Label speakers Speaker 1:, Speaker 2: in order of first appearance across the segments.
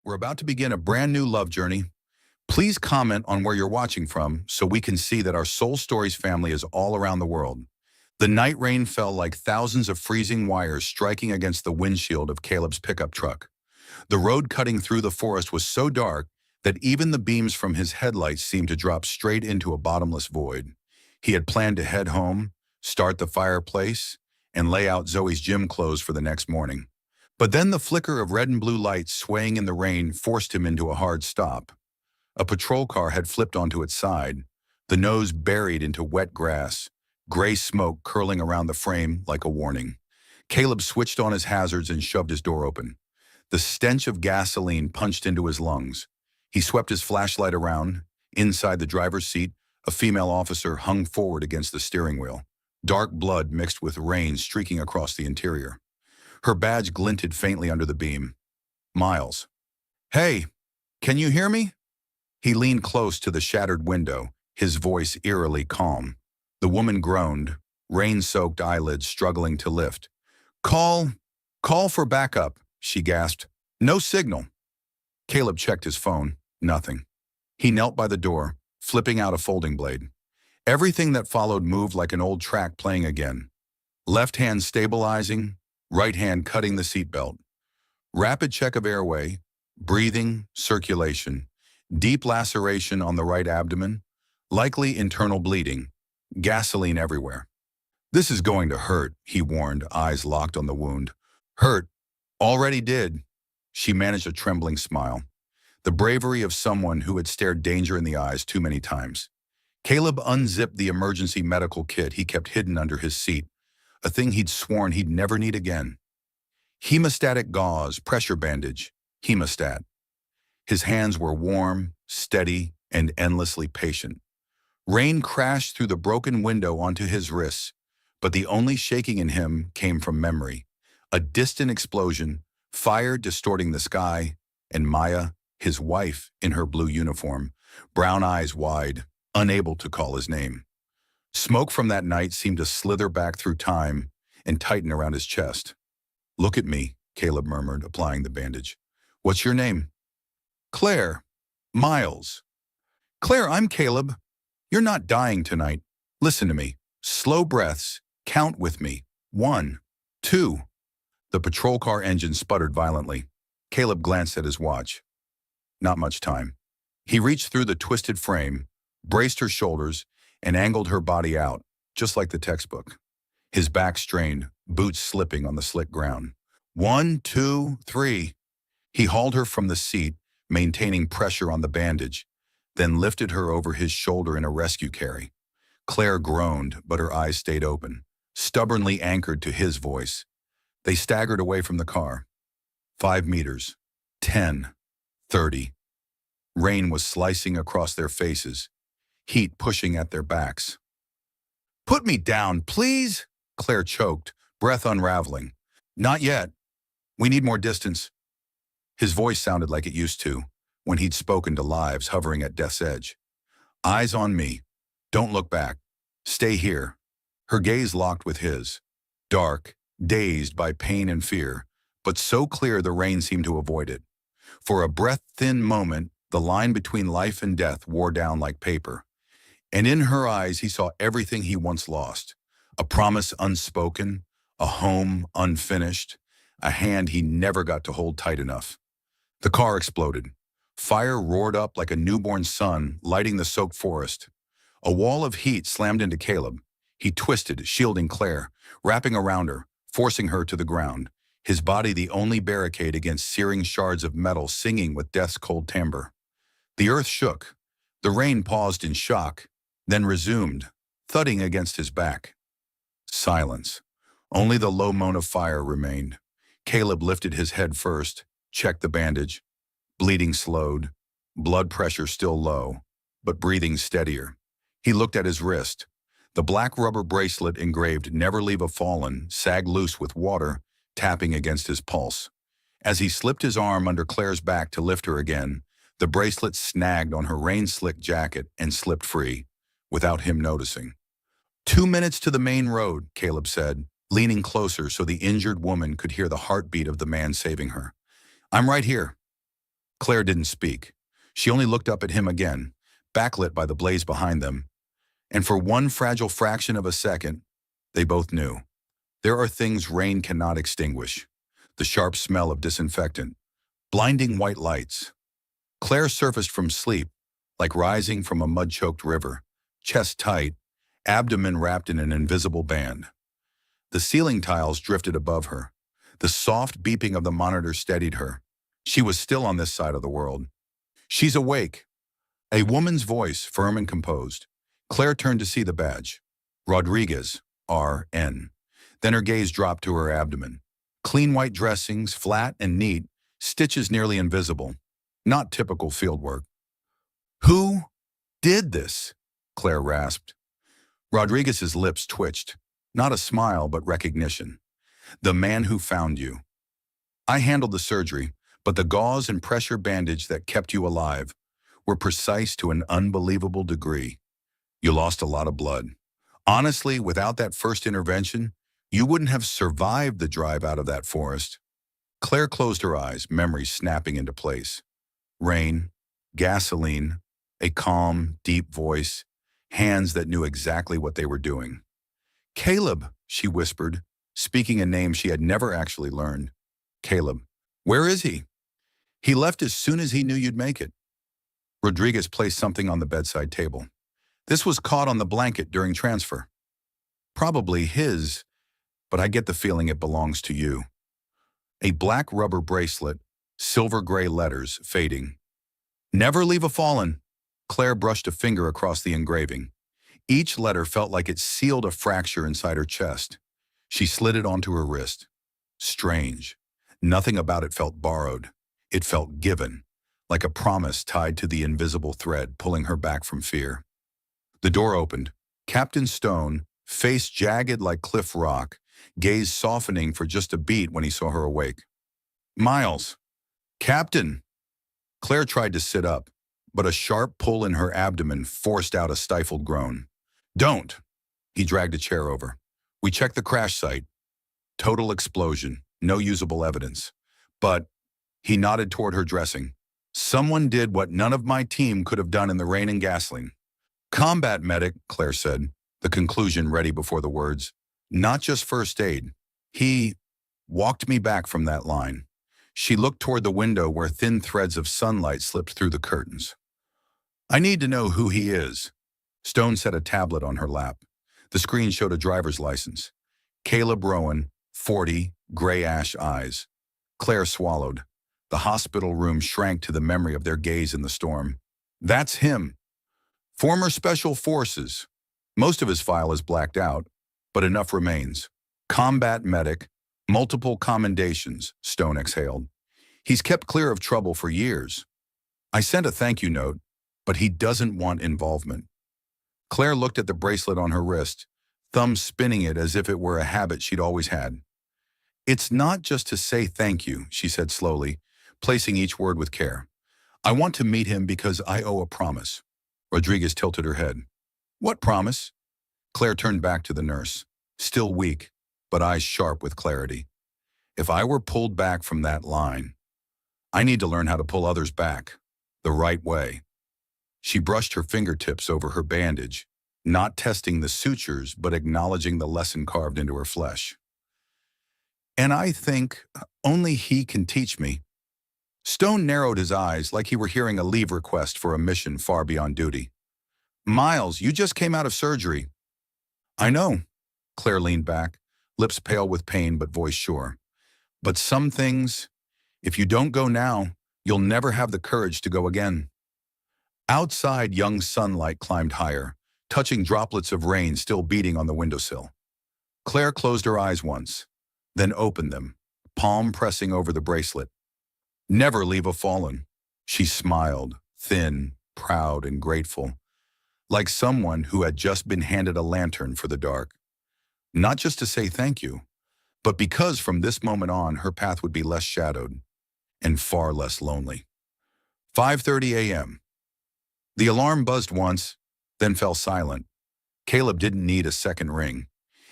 Speaker 1: We're about to begin a brand new love journey. Please comment on where you're watching from so we can see that our Soul Stories family is all around the world. The night rain fell like thousands of freezing wires striking against the windshield of Caleb's pickup truck. The road cutting through the forest was so dark that even the beams from his headlights seemed to drop straight into a bottomless void. He had planned to head home, start the fireplace, and lay out Zoe's gym clothes for the next morning. But then the flicker of red and blue lights swaying in the rain forced him into a hard stop. A patrol car had flipped onto its side, the nose buried into wet grass, gray smoke curling around the frame like a warning. Caleb switched on his hazards and shoved his door open. The stench of gasoline punched into his lungs. He swept his flashlight around. Inside the driver's seat, a female officer hung forward against the steering wheel, dark blood mixed with rain streaking across the interior. Her badge glinted faintly under the beam. Miles. "Hey, can you hear me?" He leaned close to the shattered window, his voice eerily calm. The woman groaned, rain-soaked eyelids struggling to lift. Call for backup," she gasped. "No signal." Caleb checked his phone. Nothing. He knelt by the door, flipping out a folding blade. Everything that followed moved like an old track playing again. Left hand stabilizing, right hand cutting the seatbelt. Rapid check of airway, breathing, circulation, deep laceration on the right abdomen, likely internal bleeding, gasoline everywhere. "This is going to hurt," he warned, eyes locked on the wound. "Hurt. Already did." She managed a trembling smile, the bravery of someone who had stared danger in the eyes too many times. Caleb unzipped the emergency medical kit he kept hidden under his seat, a thing he'd sworn he'd never need again. Hemostatic gauze, pressure bandage, hemostat. His hands were warm, steady, and endlessly patient. Rain crashed through the broken window onto his wrists, but the only shaking in him came from memory. A distant explosion, fire distorting the sky, and Maya, his wife, in her blue uniform, brown eyes wide, unable to call his name. Smoke from that night seemed to slither back through time and tighten around his chest. "Look at me," Caleb murmured, applying the bandage. "What's your name?" "Claire. Miles." "Claire, I'm Caleb. You're not dying tonight. Listen to me. Slow breaths. Count with me. 1, 2. The patrol car engine sputtered violently. Caleb glanced at his watch. Not much time. He reached through the twisted frame, braced her shoulders, and angled her body out, just like the textbook. His back strained, boots slipping on the slick ground. 1, 2, 3. He hauled her from the seat, maintaining pressure on the bandage, then lifted her over his shoulder in a rescue carry. Claire groaned, but her eyes stayed open, stubbornly anchored to his voice. They staggered away from the car. 5 meters. 10. 30. Rain was slicing across their faces, heat pushing at their backs. "Put me down, please," Claire choked, breath unraveling. "Not yet. We need more distance." His voice sounded like it used to, when he'd spoken to lives hovering at death's edge. "Eyes on me. Don't look back. Stay here." Her gaze locked with his. Dark, dazed by pain and fear, but so clear the rain seemed to avoid it. For a breath-thin moment, the line between life and death wore down like paper. And in her eyes he saw everything he once lost. A promise unspoken, a home unfinished, a hand he never got to hold tight enough. The car exploded. Fire roared up like a newborn sun, lighting the soaked forest. A wall of heat slammed into Caleb. He twisted, shielding Claire, wrapping around her, forcing her to the ground, his body the only barricade against searing shards of metal singing with death's cold timbre. The earth shook. The rain paused in shock, then resumed, thudding against his back. Silence. Only the low moan of fire remained. Caleb lifted his head first, checked the bandage. Bleeding slowed, blood pressure still low, but breathing steadier. He looked at his wrist. The black rubber bracelet engraved "Never Leave a Fallen" sagged loose with water, tapping against his pulse. As he slipped his arm under Claire's back to lift her again, the bracelet snagged on her rain-slicked jacket and slipped free, without him noticing. 2 minutes to the main road, Caleb said, leaning closer so the injured woman could hear the heartbeat of the man saving her. "I'm right here." Claire didn't speak. She only looked up at him again, backlit by the blaze behind them. And for one fragile fraction of a second, they both knew. There are things rain cannot extinguish. The sharp smell of disinfectant, blinding white lights. Claire surfaced from sleep, like rising from a mud-choked river, chest tight, abdomen wrapped in an invisible band. The ceiling tiles drifted above her. The soft beeping of the monitor steadied her. She was still on this side of the world. She's awake. A woman's voice, firm and composed. Claire turned to see the badge. Rodriguez, R.N. Then her gaze dropped to her abdomen. Clean white dressings, flat and neat, stitches nearly invisible. Not typical fieldwork. Who did this? Claire rasped. Rodriguez's lips twitched. Not a smile, but recognition. The man who found you. I handled the surgery, but the gauze and pressure bandage that kept you alive were precise to an unbelievable degree. You lost a lot of blood. Honestly, without that first intervention, you wouldn't have survived the drive out of that forest. Claire closed her eyes, memories snapping into place. Rain, gasoline, a calm, deep voice, hands that knew exactly what they were doing. Caleb, she whispered, speaking a name she had never actually learned. Caleb. Where is he? He left as soon as he knew you'd make it. Rodriguez placed something on the bedside table. This was caught on the blanket during transfer. Probably his, but I get the feeling it belongs to you. A black rubber bracelet, silver gray letters fading. Never leave a fallen. Claire brushed a finger across the engraving. Each letter felt like it sealed a fracture inside her chest. She slid it onto her wrist. Strange. Nothing about it felt borrowed. It felt given, like a promise tied to the invisible thread pulling her back from fear. The door opened. Captain Stone, face jagged like cliff rock, gaze softening for just a beat when he saw her awake. Miles. Captain. Claire tried to sit up, but a sharp pull in her abdomen forced out a stifled groan. Don't. He dragged a chair over. We checked the crash site. Total explosion. No usable evidence. But he nodded toward her dressing. Someone did what none of my team could have done in the rain and gasoline. Combat medic, Claire said, the conclusion ready before the words. Not just first aid. He walked me back from that line. She looked toward the window where thin threads of sunlight slipped through the curtains. I need to know who he is. Stone set a tablet on her lap. The screen showed a driver's license. Caleb Rowan, 40, gray-ash eyes. Claire swallowed. The hospital room shrank to the memory of their gaze in the storm. That's him. Former Special Forces. Most of his file is blacked out, but enough remains. Combat medic, multiple commendations, Stone exhaled. He's kept clear of trouble for years. I sent a thank you note, but he doesn't want involvement. Claire looked at the bracelet on her wrist, thumb spinning it as if it were a habit she'd always had. It's not just to say thank you, she said slowly, placing each word with care. I want to meet him because I owe a promise. Rodriguez tilted her head. What promise? Claire turned back to the nurse, still weak, but eyes sharp with clarity. If I were pulled back from that line, I need to learn how to pull others back, the right way. She brushed her fingertips over her bandage, not testing the sutures, but acknowledging the lesson carved into her flesh. And I think only he can teach me. Stone narrowed his eyes like he were hearing a leave request for a mission far beyond duty. Miles, you just came out of surgery. I know. Claire leaned back, lips pale with pain but voice sure. But some things, if you don't go now, you'll never have the courage to go again. Outside, young sunlight climbed higher, touching droplets of rain still beating on the windowsill. Claire closed her eyes once, then opened them, palm pressing over the bracelet. Never leave a fallen. She smiled, thin, proud, and grateful, like someone who had just been handed a lantern for the dark. Not just to say thank you, but because from this moment on her path would be less shadowed and far less lonely. 5:30 a.m. The alarm buzzed once, then fell silent. Caleb didn't need a second ring.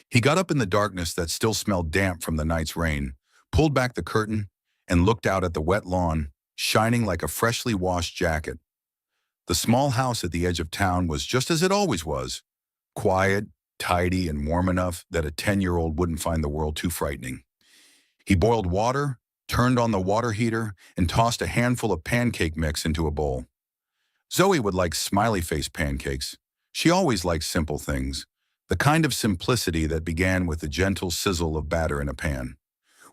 Speaker 1: He got up in the darkness that still smelled damp from the night's rain, pulled back the curtain, and looked out at the wet lawn shining like a freshly washed jacket. The small house at the edge of town was just as it always was, quiet, tidy, and warm enough that a 10-year-old wouldn't find the world too frightening. He boiled water, turned on the water heater, and tossed a handful of pancake mix into a bowl. Zoe would like smiley face pancakes. She always liked simple things, the kind of simplicity that began with the gentle sizzle of batter in a pan.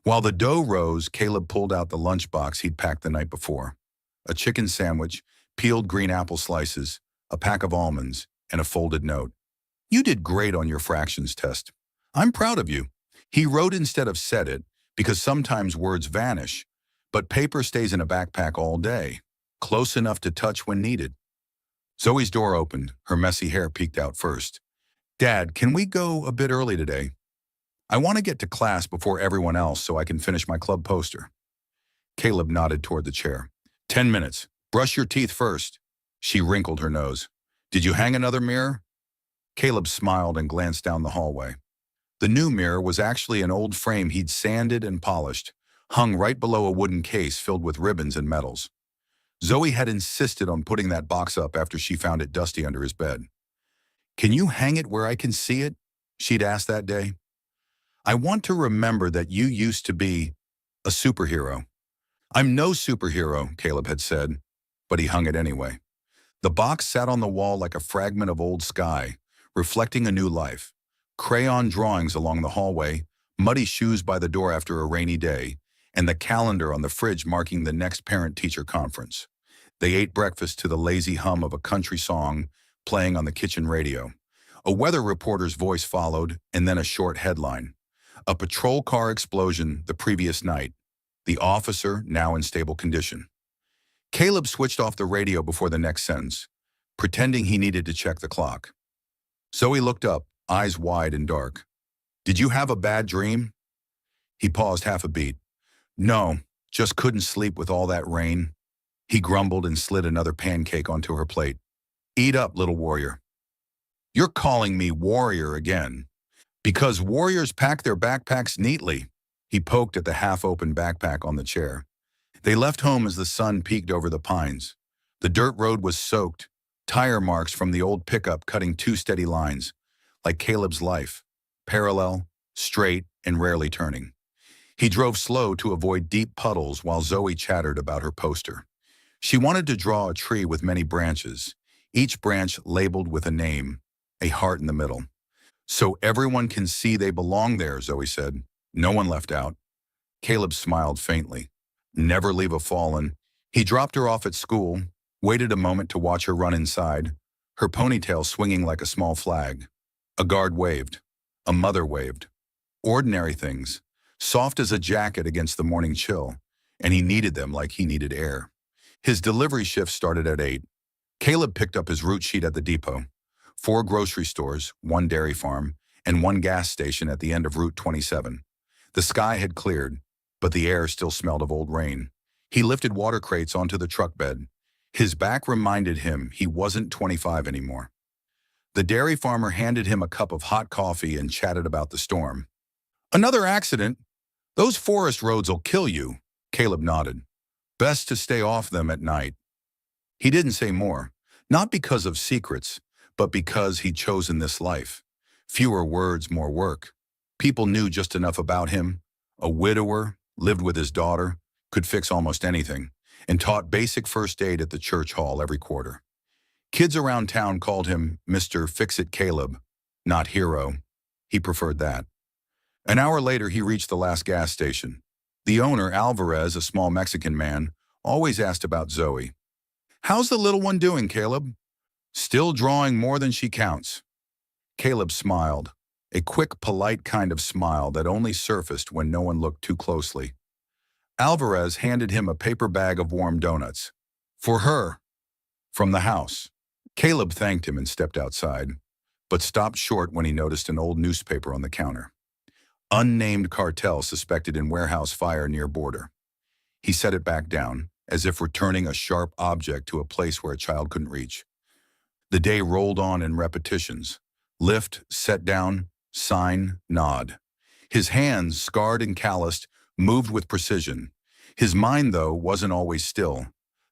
Speaker 1: While the dough rose, Caleb pulled out the lunchbox he'd packed the night before. A chicken sandwich, peeled green apple slices, a pack of almonds, and a folded note. "You did great on your fractions test. I'm proud of you." He wrote instead of said it, because sometimes words vanish, but paper stays in a backpack all day, close enough to touch when needed. Zoe's door opened, her messy hair peeked out first. "Dad, can we go a bit early today? I want to get to class before everyone else so I can finish my club poster." Caleb nodded toward the chair. 10 minutes. Brush your teeth first." She wrinkled her nose. "Did you hang another mirror?" Caleb smiled and glanced down the hallway. The new mirror was actually an old frame he'd sanded and polished, hung right below a wooden case filled with ribbons and medals. Zoe had insisted on putting that box up after she found it dusty under his bed. "Can you hang it where I can see it?" she'd asked that day. "I want to remember that you used to be a superhero." "I'm no superhero," Caleb had said, but he hung it anyway. The box sat on the wall like a fragment of old sky, reflecting a new life. Crayon drawings along the hallway, muddy shoes by the door after a rainy day, and the calendar on the fridge marking the next parent-teacher conference. They ate breakfast to the lazy hum of a country song playing on the kitchen radio. A weather reporter's voice followed, and then a short headline. A patrol car explosion the previous night. The officer now in stable condition. Caleb switched off the radio before the next sentence, pretending he needed to check the clock. Zoe looked up, eyes wide and dark. "Did you have a bad dream?" He paused half a beat. "No, just couldn't sleep with all that rain." He grumbled and slid another pancake onto her plate. "Eat up, little warrior." "You're calling me warrior again." "Because warriors pack their backpacks neatly." He poked at the half-open backpack on the chair. They left home as the sun peeked over the pines. The dirt road was soaked, tire marks from the old pickup cutting two steady lines, like Caleb's life, parallel, straight, and rarely turning. He drove slow to avoid deep puddles while Zoe chattered about her poster. She wanted to draw a tree with many branches, each branch labeled with a name, a heart in the middle. "So everyone can see they belong there," Zoe said. "No one left out." Caleb smiled faintly. "Never leave a fallen." He dropped her off at school, waited a moment to watch her run inside, her ponytail swinging like a small flag. A guard waved. A mother waved. Ordinary things, soft as a jacket against the morning chill, and he needed them like he needed air. His delivery shift started at 8. Caleb picked up his route sheet at the depot. 4 grocery stores, 1 dairy farm, and 1 gas station at the end of Route 27. The sky had cleared, but the air still smelled of old rain. He lifted water crates onto the truck bed. His back reminded him he wasn't 25 anymore. The dairy farmer handed him a cup of hot coffee and chatted about the storm. "Another accident? Those forest roads will kill you." Caleb nodded. "Best to stay off them at night." He didn't say more, not because of secrets, but because he'd chosen this life. Fewer words, more work. People knew just enough about him. A widower, lived with his daughter, could fix almost anything, and taught basic first aid at the church hall every quarter. Kids around town called him Mr. Fix-It Caleb, not Hero. He preferred that. An hour later, he reached the last gas station. The owner, Alvarez, a small Mexican man, always asked about Zoe. "How's the little one doing, Caleb?" "Still drawing more than she counts." Caleb smiled, a quick, polite kind of smile that only surfaced when no one looked too closely. Alvarez handed him a paper bag of warm donuts. "For her, from the house." Caleb thanked him and stepped outside, but stopped short when he noticed an old newspaper on the counter. "Unnamed cartel suspected in warehouse fire near border." He set it back down, as if returning a sharp object to a place where a child couldn't reach. The day rolled on in repetitions. Lift, set down, sign, nod. His hands, scarred and calloused, moved with precision. His mind, though, wasn't always still.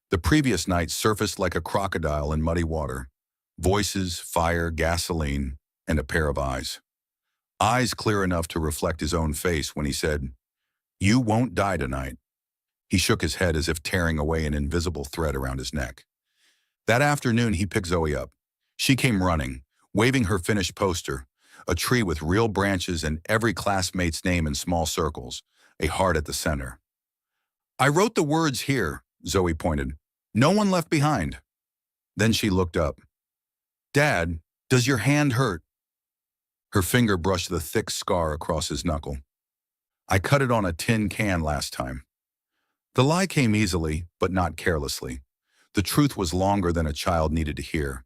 Speaker 1: The previous night surfaced like a crocodile in muddy water. Voices, fire, gasoline, and a pair of eyes. Eyes clear enough to reflect his own face when he said, "You won't die tonight." He shook his head as if tearing away an invisible thread around his neck. That afternoon, he picked Zoe up. She came running, waving her finished poster, a tree with real branches and every classmate's name in small circles, a heart at the center. "I wrote the words here," Zoe pointed. "No one left behind." Then she looked up. "Dad, does your hand hurt?" Her finger brushed the thick scar across his knuckle. "I cut it on a tin can last time." The lie came easily, but not carelessly. The truth was longer than a child needed to hear.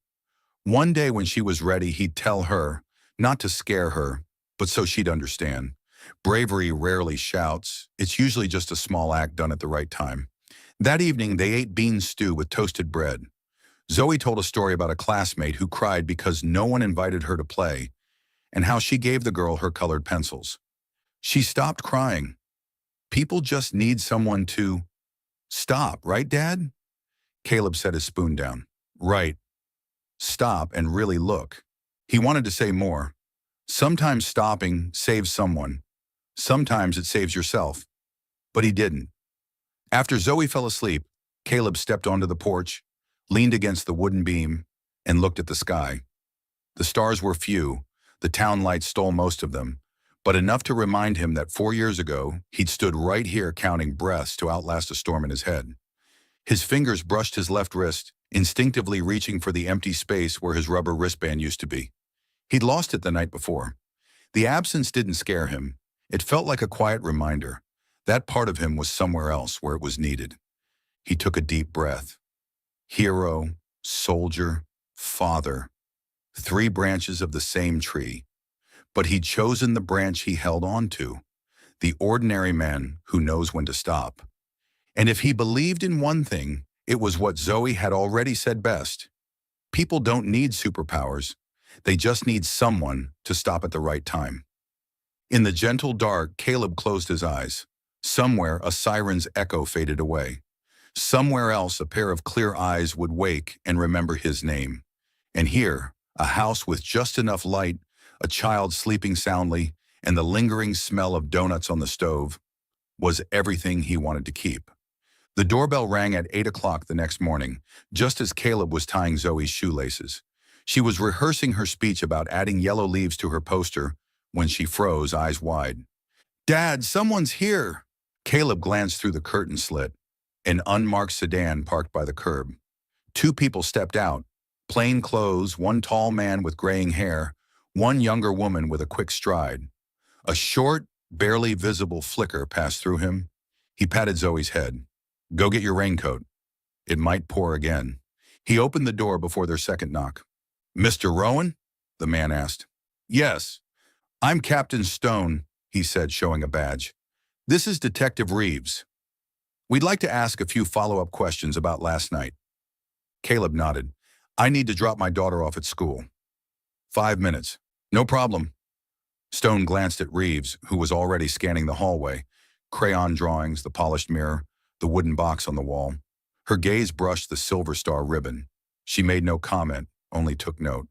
Speaker 1: One day when she was ready, he'd tell her, not to scare her, but so she'd understand. Bravery rarely shouts. It's usually just a small act done at the right time. That evening, they ate bean stew with toasted bread. Zoe told a story about a classmate who cried because no one invited her to play, and how she gave the girl her colored pencils. She stopped crying. People just need someone to stop, right, Dad? Caleb set his spoon down. Right. Stop and really look. He wanted to say more. Sometimes stopping saves someone. Sometimes it saves yourself. But he didn't. After Zoe fell asleep, Caleb stepped onto the porch, leaned against the wooden beam, and looked at the sky. The stars were few. The town lights stole most of them, but enough to remind him that 4 years ago, he'd stood right here counting breaths to outlast a storm in his head. His fingers brushed his left wrist, instinctively reaching for the empty space where his rubber wristband used to be. He'd lost it the night before. The absence didn't scare him. It felt like a quiet reminder. That part of him was somewhere else where it was needed. He took a deep breath. Hero, soldier, father. 3 branches of the same tree. But he'd chosen the branch he held on to. The ordinary man who knows when to stop. And if he believed in one thing, it was what Zoe had already said best. People don't need superpowers. They just need someone to stop at the right time. In the gentle dark, Caleb closed his eyes. Somewhere, a siren's echo faded away. Somewhere else, a pair of clear eyes would wake and remember his name. And here, a house with just enough light, a child sleeping soundly, and the lingering smell of donuts on the stove, was everything he wanted to keep. The doorbell rang at 8 o'clock the next morning, just as Caleb was tying Zoe's shoelaces. She was rehearsing her speech about adding yellow leaves to her poster when she froze, eyes wide. "Dad, someone's here!" Caleb glanced through the curtain slit. An unmarked sedan parked by the curb. 2 people stepped out, plain clothes, one tall man with graying hair, one younger woman with a quick stride. A short, barely visible flicker passed through him. He patted Zoe's head. "Go get your raincoat. It might pour again." He opened the door before their second knock. "Mr. Rowan?" the man asked. "Yes. I'm Captain Stone," he said, showing a badge. "This is Detective Reeves. We'd like to ask a few follow-up questions about last night." Caleb nodded. "I need to drop my daughter off at school." 5 minutes. "No problem." Stone glanced at Reeves, who was already scanning the hallway. Crayon drawings, the polished mirror, the wooden box on the wall. Her gaze brushed the Silver Star ribbon. She made no comment, only took note.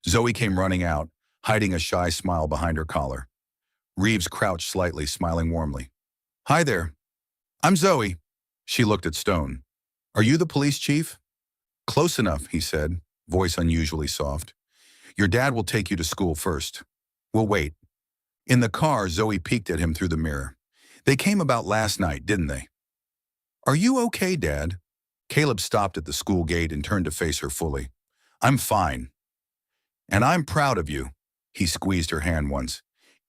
Speaker 1: Zoe came running out, hiding a shy smile behind her collar. Reeves crouched slightly, smiling warmly. "Hi there. I'm Zoe." She looked at Stone. "Are you the police chief?" "Close enough," he said, voice unusually soft. "Your dad will take you to school first. We'll wait." In the car, Zoe peeked at him through the mirror. "They came about last night, didn't they?" "Are you okay, Dad?" Caleb stopped at the school gate and turned to face her fully. "I'm fine. And I'm proud of you." He squeezed her hand once.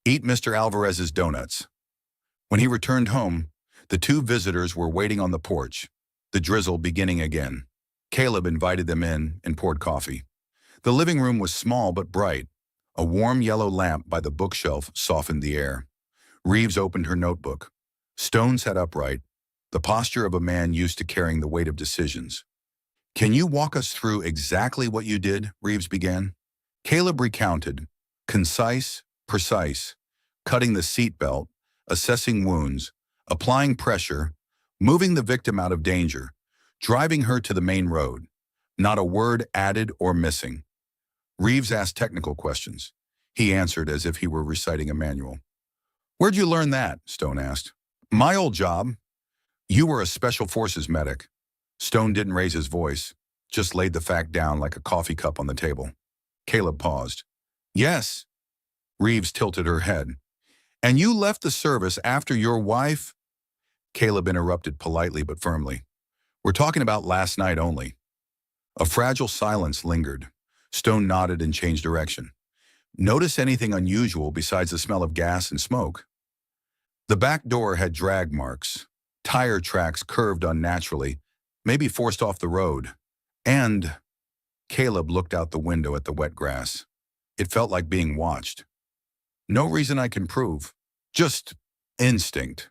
Speaker 1: "Eat Mr. Alvarez's donuts." When he returned home, the 2 visitors were waiting on the porch, the drizzle beginning again. Caleb invited them in and poured coffee. The living room was small but bright. A warm yellow lamp by the bookshelf softened the air. Reeves opened her notebook. Stone sat upright, the posture of a man used to carrying the weight of decisions. "Can you walk us through exactly what you did?" Reeves began. Caleb recounted, concise, precise, cutting the seat belt, assessing wounds, applying pressure, moving the victim out of danger, driving her to the main road. Not a word added or missing. Reeves asked technical questions. He answered as if he were reciting a manual. "Where'd you learn that?" Stone asked. "My old job." "You were a Special Forces medic." Stone didn't raise his voice, just laid the fact down like a coffee cup on the table. Caleb paused. "Yes." Reeves tilted her head. "And you left the service after your wife—" Caleb interrupted politely but firmly. "We're talking about last night only." A fragile silence lingered. Stone nodded and changed direction. "Notice anything unusual besides the smell of gas and smoke?" The back door had drag marks. Tire tracks curved unnaturally, maybe forced off the road. And Caleb looked out the window at the wet grass. It felt like being watched. "No reason I can prove. Just instinct."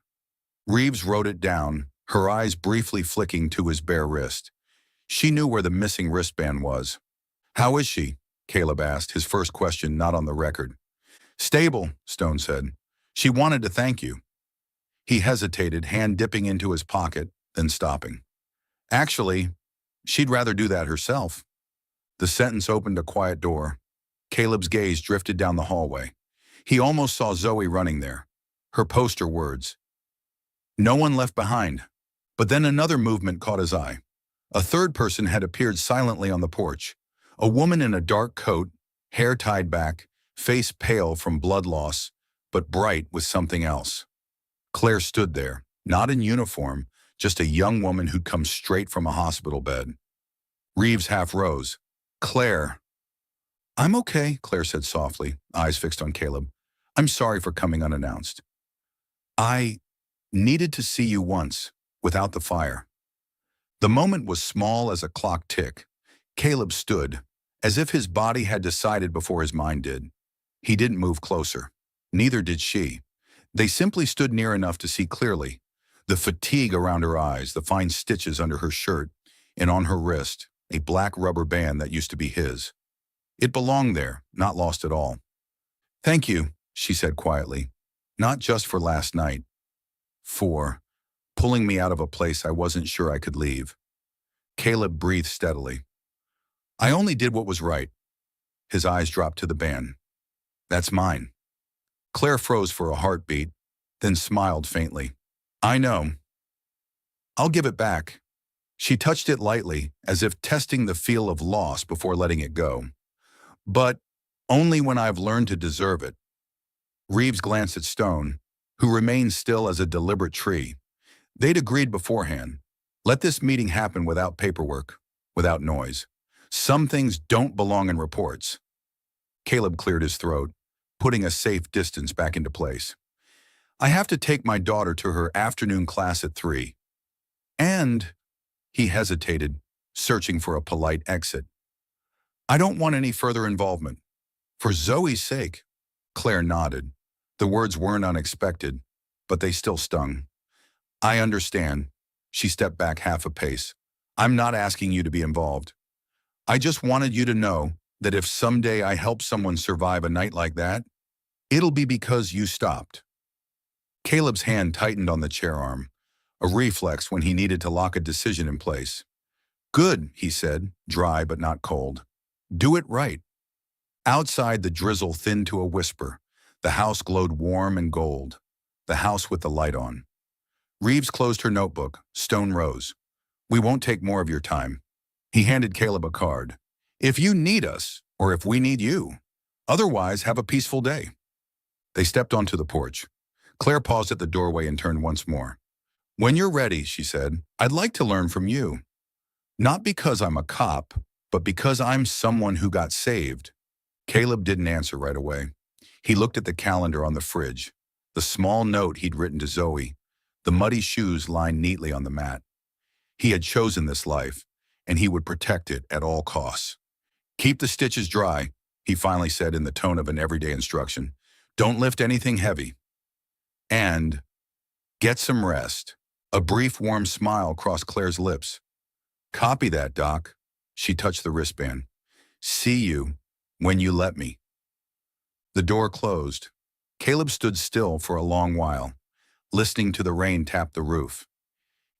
Speaker 1: Reeves wrote it down, her eyes briefly flicking to his bare wrist. She knew where the missing wristband was. "How is she?" Caleb asked, his first question not on the record. "Stable," Stone said. "She wanted to thank you." He hesitated, hand dipping into his pocket, then stopping. "Actually, she'd rather do that herself." The sentence opened a quiet door. Caleb's gaze drifted down the hallway. He almost saw Zoe running there. Her poster words. "No one left behind." But then another movement caught his eye. A third person had appeared silently on the porch. A woman in a dark coat, hair tied back, face pale from blood loss, but bright with something else. Claire stood there, not in uniform, just a young woman who'd come straight from a hospital bed. Reeves half rose. "Claire." "I'm okay," Claire said softly, eyes fixed on Caleb. "I'm sorry for coming unannounced. I needed to see you once, without the fire." The moment was small as a clock tick. Caleb stood, as if his body had decided before his mind did. He didn't move closer. Neither did she. They simply stood near enough to see clearly. The fatigue around her eyes, the fine stitches under her shirt, and on her wrist, a black rubber band that used to be his. It belonged there, not lost at all. "Thank you," she said quietly. "Not just for last night. For pulling me out of a place I wasn't sure I could leave." Caleb breathed steadily. "I only did what was right." His eyes dropped to the band. "That's mine." Claire froze for a heartbeat, then smiled faintly. "I know. I'll give it back." She touched it lightly, as if testing the feel of loss before letting it go. "But only when I've learned to deserve it." Reeves glanced at Stone, who remained still as a deliberate tree. They'd agreed beforehand. Let this meeting happen without paperwork, without noise. Some things don't belong in reports. Caleb cleared his throat, putting a safe distance back into place. "I have to take my daughter to her afternoon class at 3. And," he hesitated, searching for a polite exit, "I don't want any further involvement." "For Zoe's sake." Claire nodded. The words weren't unexpected, but they still stung. "I understand." She stepped back half a pace. "I'm not asking you to be involved. I just wanted you to know that if someday I help someone survive a night like that, it'll be because you stopped." Caleb's hand tightened on the chair arm, a reflex when he needed to lock a decision in place. "Good," he said, dry but not cold. "Do it right." Outside, the drizzle thinned to a whisper. The house glowed warm and gold. The house with the light on. Reeves closed her notebook. Stone rose. "We won't take more of your time." He handed Caleb a card. "If you need us, or if we need you. Otherwise, have a peaceful day." They stepped onto the porch. Claire paused at the doorway and turned once more. "When you're ready," she said, "I'd like to learn from you. Not because I'm a cop, but because I'm someone who got saved." Caleb didn't answer right away. He looked at the calendar on the fridge, the small note he'd written to Zoe, the muddy shoes lined neatly on the mat. He had chosen this life, and he would protect it at all costs. "Keep the stitches dry," he finally said in the tone of an everyday instruction. "Don't lift anything heavy. And get some rest." A brief warm smile crossed Claire's lips. "Copy that, Doc." She touched the wristband. "See you when you let me." The door closed. Caleb stood still for a long while, listening to the rain tap the roof.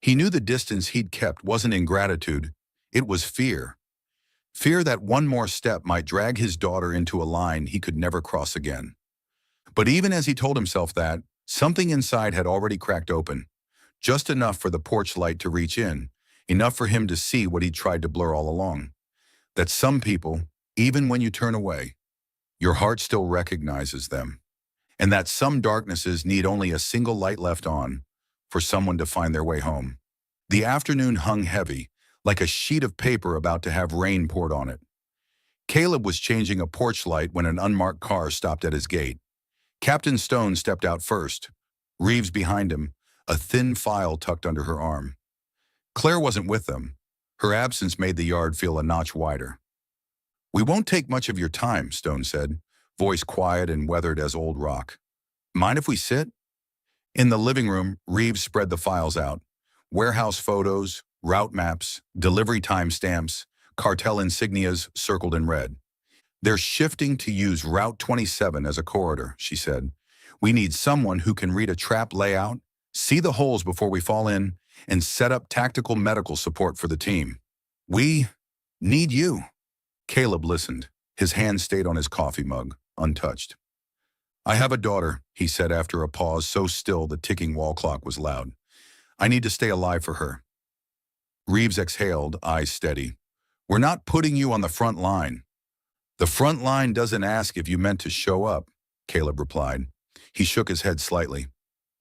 Speaker 1: He knew the distance he'd kept wasn't ingratitude, it was fear. Fear that one more step might drag his daughter into a line he could never cross again. But even as he told himself that, something inside had already cracked open, just enough for the porch light to reach in, enough for him to see what he'd tried to blur all along. That some people, even when you turn away, your heart still recognizes them. And that some darknesses need only a single light left on for someone to find their way home. The afternoon hung heavy, like a sheet of paper about to have rain poured on it. Caleb was changing a porch light when an unmarked car stopped at his gate. Captain Stone stepped out first, Reeves behind him, a thin file tucked under her arm. Claire wasn't with them. Her absence made the yard feel a notch wider. "We won't take much of your time," Stone said, voice quiet and weathered as old rock. "Mind if we sit?" In the living room, Reeves spread the files out. Warehouse photos, route maps, delivery timestamps, cartel insignias circled in red. "They're shifting to use Route 27 as a corridor," she said. "We need someone who can read a trap layout, see the holes before we fall in, and set up tactical medical support for the team. We need you." Caleb listened. His hand stayed on his coffee mug, untouched. "I have a daughter," he said after a pause so still the ticking wall clock was loud. "I need to stay alive for her." Reeves exhaled, eyes steady. "We're not putting you on the front line." "The front line doesn't ask if you meant to show up," Caleb replied. He shook his head slightly.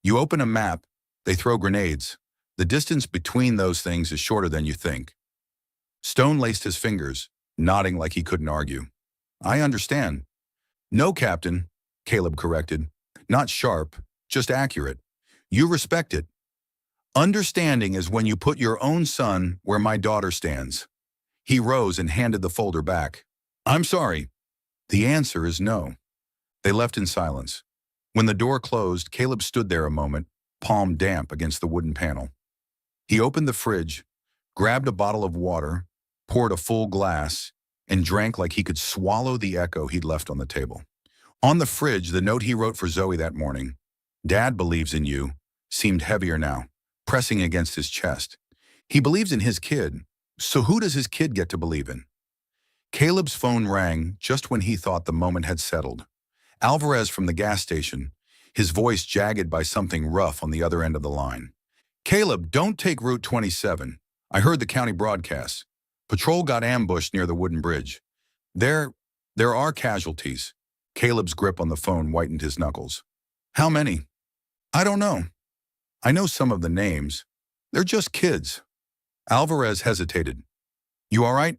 Speaker 1: "You open a map, they throw grenades. The distance between those things is shorter than you think." Stone laced his fingers, nodding like he couldn't argue. "I understand." "No, Captain," Caleb corrected. "Not sharp, just accurate. You respect it. Understanding is when you put your own son where my daughter stands." He rose and handed the folder back. "I'm sorry." "The answer is no." They left in silence. When the door closed, Caleb stood there a moment, palm damp against the wooden panel. He opened the fridge, grabbed a bottle of water, poured a full glass, and drank like he could swallow the echo he'd left on the table. On the fridge, the note he wrote for Zoe that morning, "Dad believes in you," seemed heavier now, pressing against his chest. He believes in his kid, so who does his kid get to believe in? Caleb's phone rang just when he thought the moment had settled. Alvarez from the gas station, his voice jagged by something rough on the other end of the line. "Caleb, don't take Route 27. I heard the county broadcast. Patrol got ambushed near the wooden bridge. There are casualties." Caleb's grip on the phone whitened his knuckles. "How many?" "I don't know. I know some of the names. They're just kids." Alvarez hesitated. "You all right?"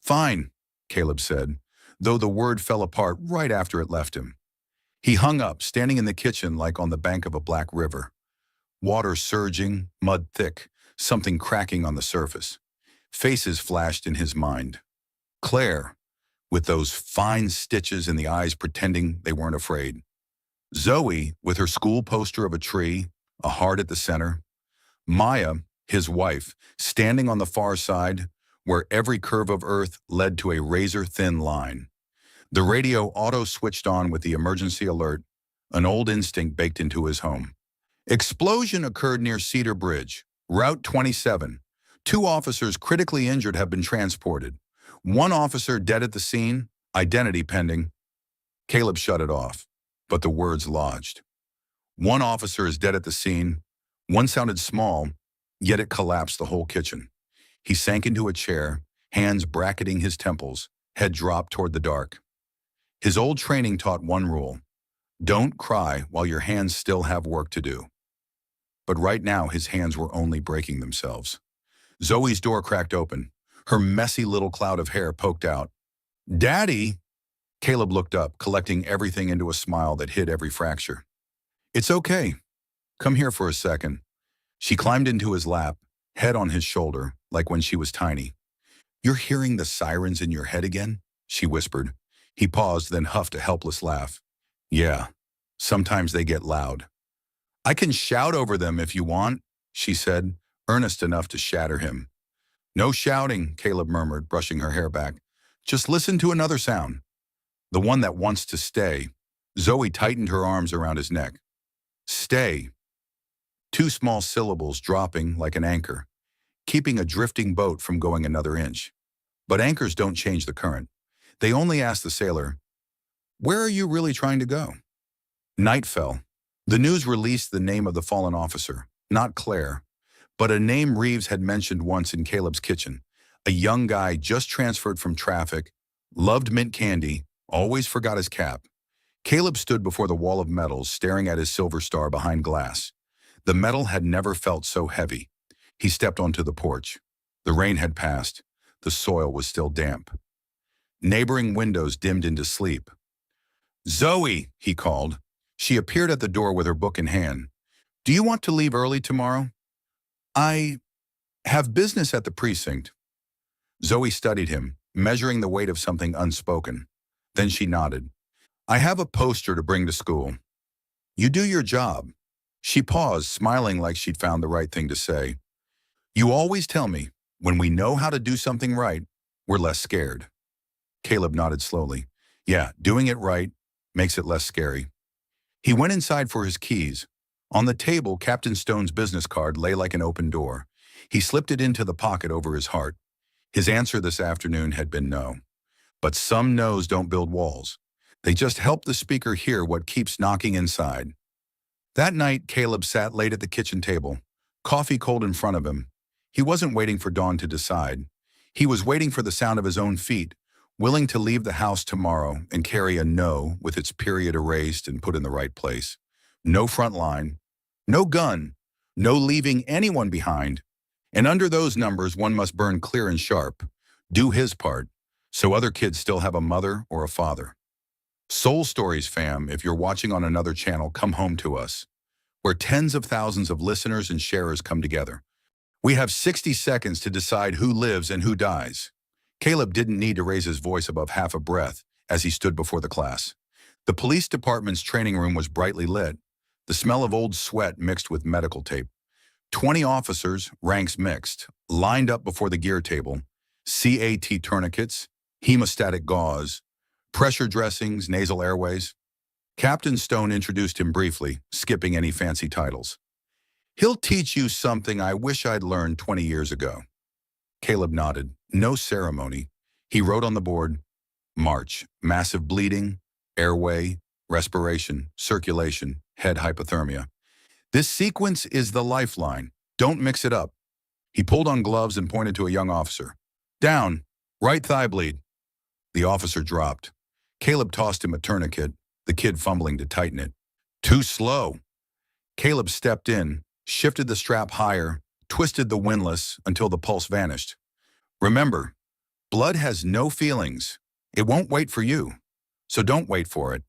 Speaker 1: "Fine," Caleb said, though the word fell apart right after it left him. He hung up, standing in the kitchen like on the bank of a black river. Water surging, mud thick, something cracking on the surface. Faces flashed in his mind. Claire, with those fine stitches in the eyes pretending they weren't afraid. Zoe, with her school poster of a tree, a heart at the center. Maya, his wife, standing on the far side, where every curve of earth led to a razor-thin line. The radio auto-switched on with the emergency alert, an old instinct baked into his home. "Explosion occurred near Cedar Bridge, Route 27. 2 officers critically injured have been transported. 1 officer dead at the scene, identity pending." Caleb shut it off, but the words lodged. 1 officer is dead at the scene. One sounded small, yet it collapsed the whole kitchen. He sank into a chair, hands bracketing his temples, head dropped toward the dark. His old training taught one rule: don't cry while your hands still have work to do. But right now his hands were only breaking themselves. Zoe's door cracked open. Her messy little cloud of hair poked out. "Daddy!" Caleb looked up, collecting everything into a smile that hid every fracture. "It's okay. Come here for a second." She climbed into his lap, head on his shoulder, like when she was tiny. "You're hearing the sirens in your head again?" she whispered. He paused, then huffed a helpless laugh. "Yeah, sometimes they get loud." "I can shout over them if you want," she said, earnest enough to shatter him. "No shouting," Caleb murmured, brushing her hair back. "Just listen to another sound. The one that wants to stay." Zoe tightened her arms around his neck. "Stay." two small syllables dropping like an anchor, keeping a drifting boat from going another inch. But anchors don't change the current. They only ask the sailor, "Where are you really trying to go?" Night fell. The news released the name of the fallen officer, not Claire, but a name Reeves had mentioned once in Caleb's kitchen. A young guy just transferred from traffic, loved mint candy, always forgot his cap. Caleb stood before the wall of medals, staring at his silver star behind glass. The metal had never felt so heavy. He stepped onto the porch. The rain had passed. The soil was still damp. Neighboring windows dimmed into sleep. "Zoe," he called. She appeared at the door with her book in hand. "Do you want to leave early tomorrow?" "I have business at the precinct." Zoe studied him, measuring the weight of something unspoken. Then she nodded. "I have a poster to bring to school." "You do your job." She paused, smiling like she'd found the right thing to say. "You always tell me, when we know how to do something right, we're less scared." Caleb nodded slowly. "Yeah, doing it right makes it less scary." He went inside for his keys. On the table, Captain Stone's business card lay like an open door. He slipped it into the pocket over his heart. His answer this afternoon had been no. But some no's don't build walls. They just help the speaker hear what keeps knocking inside. That night, Caleb sat late at the kitchen table, coffee cold in front of him. He wasn't waiting for Dawn to decide. He was waiting for the sound of his own feet, willing to leave the house tomorrow and carry a no with its period erased and put in the right place. No front line, no gun, no leaving anyone behind. And under those numbers, one must burn clear and sharp, do his part, so other kids still have a mother or a father. Soul Stories fam, if you're watching on another channel, come home to us, where tens of thousands of listeners and sharers come together. We have 60 seconds to decide who lives and who dies. Caleb didn't need to raise his voice above half a breath as he stood before the class. The police department's training room was brightly lit, the smell of old sweat mixed with medical tape. 20 officers, ranks mixed, lined up before the gear table. CAT tourniquets, hemostatic gauze, pressure dressings, nasal airways. Captain Stone introduced him briefly, skipping any fancy titles. "He'll teach you something I wish I'd learned 20 years ago." Caleb nodded. No ceremony. He wrote on the board, "March, massive bleeding, airway, respiration, circulation, head hypothermia. This sequence is the lifeline. Don't mix it up." He pulled on gloves and pointed to a young officer. "Down, right thigh bleed." The officer dropped. Caleb tossed him a tourniquet, the kid fumbling to tighten it. "Too slow." Caleb stepped in, shifted the strap higher, twisted the windlass until the pulse vanished. "Remember, blood has no feelings. It won't wait for you. So don't wait for it."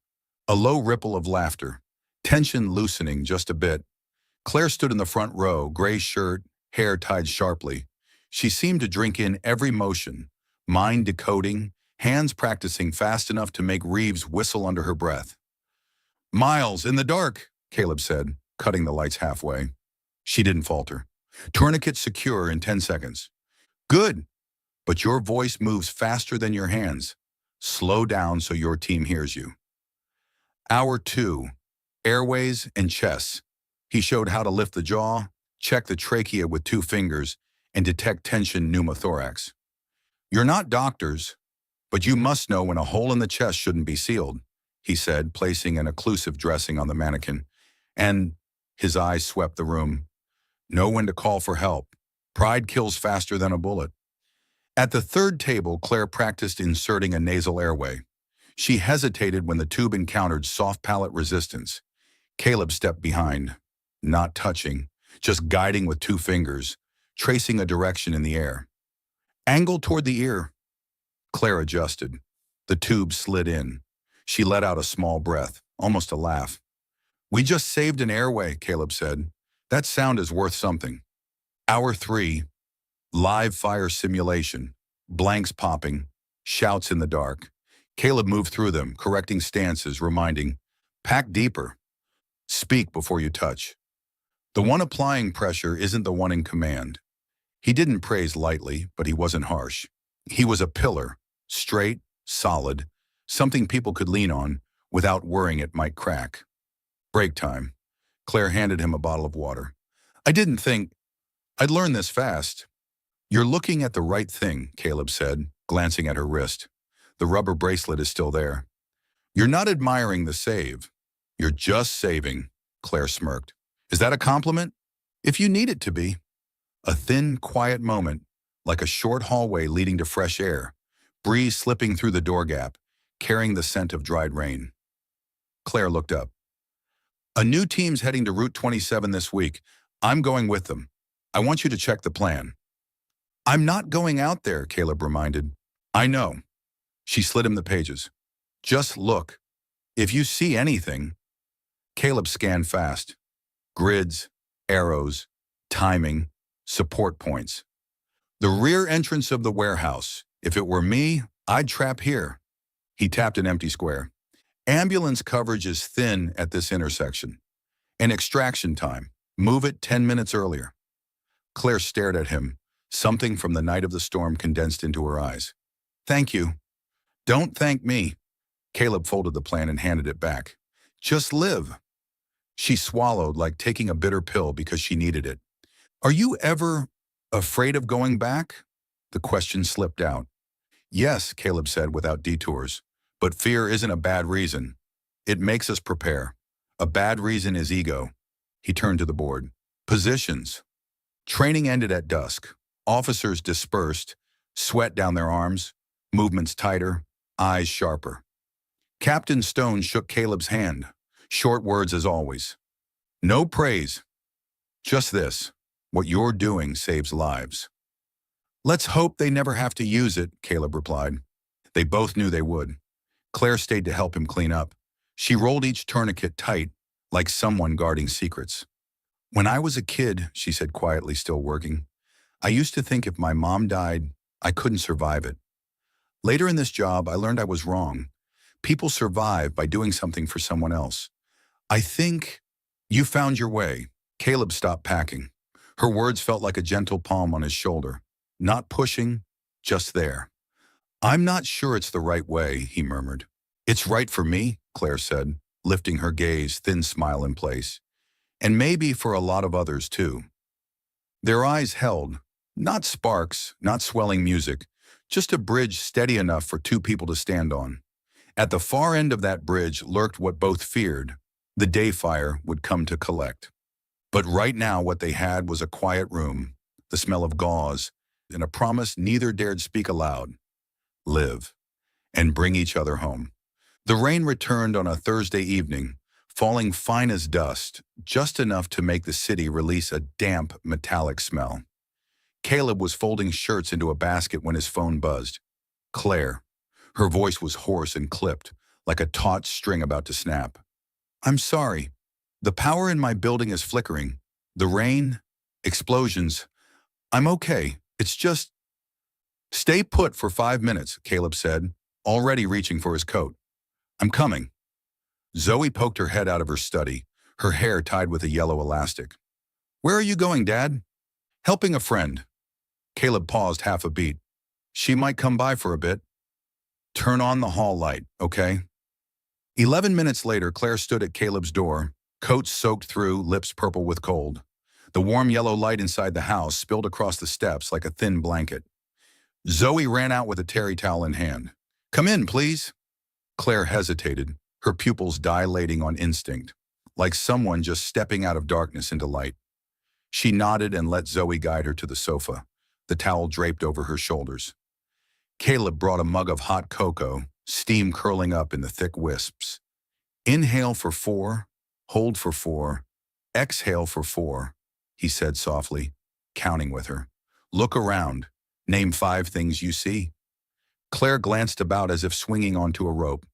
Speaker 1: A low ripple of laughter, tension loosening just a bit. Claire stood in the front row, gray shirt, hair tied sharply. She seemed to drink in every motion, mind decoding, hands practicing fast enough to make Reeves whistle under her breath. "Miles, in the dark," Caleb said, cutting the lights halfway. She didn't falter. "Tourniquet secure in 10 seconds. "Good, but your voice moves faster than your hands. Slow down so your team hears you." Hour 2, airways and chest. He showed how to lift the jaw, check the trachea with 2 fingers, and detect tension pneumothorax. "You're not doctors, but you must know when a hole in the chest shouldn't be sealed," he said, placing an occlusive dressing on the mannequin. And his eyes swept the room. "Know when to call for help. Pride kills faster than a bullet." At the third table, Claire practiced inserting a nasal airway. She hesitated when the tube encountered soft palate resistance. Caleb stepped behind, not touching, just guiding with 2 fingers, tracing a direction in the air. "Angle toward the ear." Claire adjusted. The tube slid in. She let out a small breath, almost a laugh. "We just saved an airway," Caleb said. "That sound is worth something." Hour 3, live fire simulation, blanks popping, shouts in the dark. Caleb moved through them, correcting stances, reminding, "Pack deeper. Speak before you touch." The one applying pressure isn't the one in command. He didn't praise lightly, but he wasn't harsh. He was a pillar, straight, solid, something people could lean on without worrying it might crack. Break time. Claire handed him a bottle of water. I didn't think I'd learn this fast. You're looking at the right thing, Caleb said, glancing at her wrist. The rubber bracelet is still there. You're not admiring the save. You're just saving, Claire smirked. Is that a compliment? If you need it to be. A thin, quiet moment, like a short hallway leading to fresh air, breeze slipping through the door gap, carrying the scent of dried rain. Claire looked up. A new team's heading to Route 27 this week. I'm going with them. I want you to check the plan. I'm not going out there, Caleb reminded. I know. She slid him the pages. Just look. If you see anything. Caleb scanned fast. Grids, arrows, timing, support points. The rear entrance of the warehouse. If it were me, I'd trap here. He tapped an empty square. Ambulance coverage is thin at this intersection. And extraction time. Move it 10 minutes earlier. Claire stared at him. Something from the night of the storm condensed into her eyes. Thank you. Don't thank me. Caleb folded the plan and handed it back. Just live. She swallowed like taking a bitter pill because she needed it. Are you ever afraid of going back? The question slipped out. Yes, Caleb said without detours. But fear isn't a bad reason. It makes us prepare. A bad reason is ego. He turned to the board. Positions. Training ended at dusk. Officers dispersed, sweat down their arms, movements tighter, eyes sharper. Captain Stone shook Caleb's hand. Short words as always. No praise. Just this. What you're doing saves lives. Let's hope they never have to use it, Caleb replied. They both knew they would. Claire stayed to help him clean up. She rolled each tourniquet tight, like someone guarding secrets. When I was a kid, she said quietly, still working, I used to think if my mom died, I couldn't survive it. Later in this job, I learned I was wrong. People survive by doing something for someone else. I think you found your way. Caleb stopped packing. Her words felt like a gentle palm on his shoulder. Not pushing, just there. I'm not sure it's the right way, he murmured. It's right for me, Claire said, lifting her gaze, thin smile in place. And maybe for a lot of others, too. Their eyes held, not sparks, not swelling music, just a bridge steady enough for two people to stand on. At the far end of that bridge lurked what both feared. The day fire would come to collect. But right now what they had was a quiet room, the smell of gauze, and a promise neither dared speak aloud. Live, and bring each other home. The rain returned on a Thursday evening, falling fine as dust, just enough to make the city release a damp, metallic smell. Caleb was folding shirts into a basket when his phone buzzed. Claire. Her voice was hoarse and clipped, like a taut string about to snap. I'm sorry. The power in my building is flickering. The rain, explosions. I'm okay. It's just... Stay put for 5 minutes, Caleb said, already reaching for his coat. I'm coming. Zoe poked her head out of her study, her hair tied with a yellow elastic. Where are you going, Dad? Helping a friend. Caleb paused half a beat. She might come by for a bit. Turn on the hall light, okay? 11 minutes later, Claire stood at Caleb's door, coat soaked through, lips purple with cold. The warm yellow light inside the house spilled across the steps like a thin blanket. Zoe ran out with a terry towel in hand. Come in, please. Claire hesitated, her pupils dilating on instinct, like someone just stepping out of darkness into light. She nodded and let Zoe guide her to the sofa, the towel draped over her shoulders. Caleb brought a mug of hot cocoa, steam curling up in the thick wisps. Inhale for 4, hold for 4, exhale for 4, he said softly, counting with her. Look around. Name 5 things you see. Claire glanced about as if swinging onto a rope.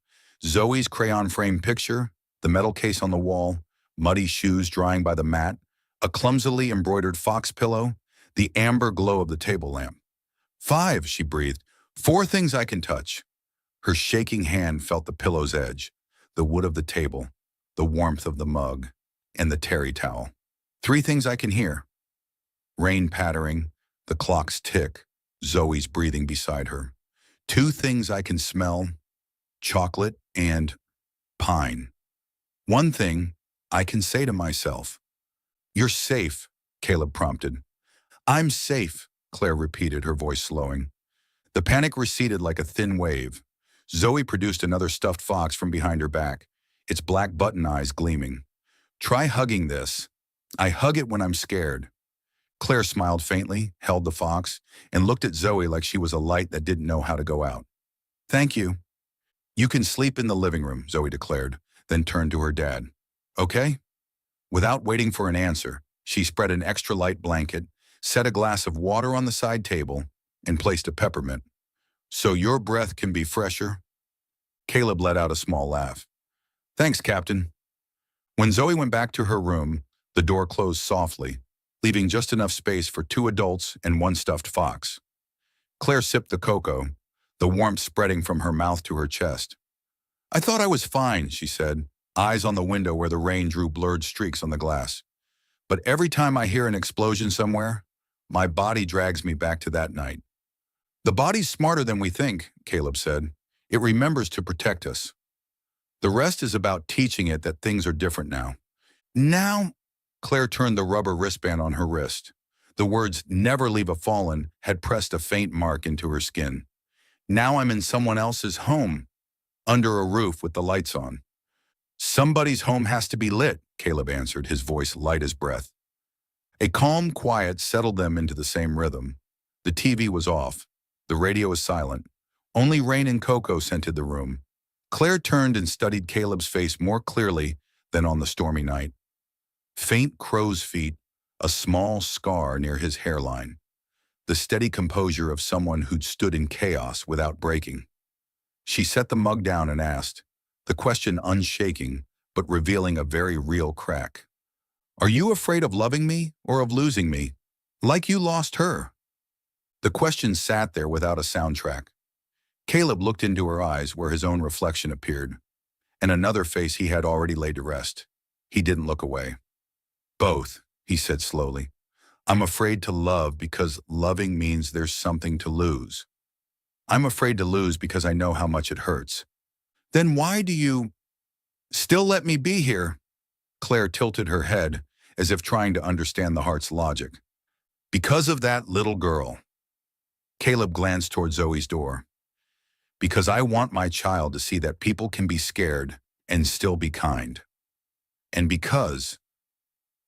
Speaker 1: Zoe's crayon frame picture, the metal case on the wall, muddy shoes drying by the mat, a clumsily embroidered fox pillow, the amber glow of the table lamp. 5, she breathed. 4 things I can touch. Her shaking hand felt the pillow's edge, the wood of the table, the warmth of the mug, and the terry towel. 3 things I can hear. Rain pattering, the clock's tick, Zoe's breathing beside her. 2 things I can smell, chocolate and pine. 1 thing I can say to myself, you're safe, Caleb prompted. I'm safe, Claire repeated, her voice slowing. The panic receded like a thin wave. Zoe produced another stuffed fox from behind her back, its black button eyes gleaming. Try hugging this. I hug it when I'm scared. Claire smiled faintly, held the fox, and looked at Zoe like she was a light that didn't know how to go out. Thank you. You can sleep in the living room, Zoe declared, then turned to her dad. Okay? Without waiting for an answer, she spread an extra light blanket, set a glass of water on the side table, and placed a peppermint. So your breath can be fresher? Caleb let out a small laugh. Thanks, Captain. When Zoe went back to her room, the door closed softly, leaving just enough space for 2 adults and 1 stuffed fox. Claire sipped the cocoa, the warmth spreading from her mouth to her chest. I thought I was fine, she said, eyes on the window where the rain drew blurred streaks on the glass. But every time I hear an explosion somewhere, my body drags me back to that night. The body's smarter than we think, Caleb said. It remembers to protect us. The rest is about teaching it that things are different now. Now, Claire turned the rubber wristband on her wrist. The words, never leave a fallen, had pressed a faint mark into her skin. Now I'm in someone else's home, under a roof with the lights on. Somebody's home has to be lit, Caleb answered, his voice light as breath. A calm quiet settled them into the same rhythm. The TV was off. The radio was silent. Only rain and cocoa scented the room. Claire turned and studied Caleb's face more clearly than on the stormy night. Faint crow's feet, a small scar near his hairline. The steady composure of someone who'd stood in chaos without breaking. She set the mug down and asked, the question unshaking, but revealing a very real crack. Are you afraid of loving me or of losing me, like you lost her? The question sat there without a soundtrack. Caleb looked into her eyes where his own reflection appeared, and another face he had already laid to rest. He didn't look away. Both, he said slowly. I'm afraid to love because loving means there's something to lose. I'm afraid to lose because I know how much it hurts. Then why do you still let me be here? Claire tilted her head as if trying to understand the heart's logic. Because of that little girl. Caleb glanced toward Zoe's door. Because I want my child to see that people can be scared and still be kind. And because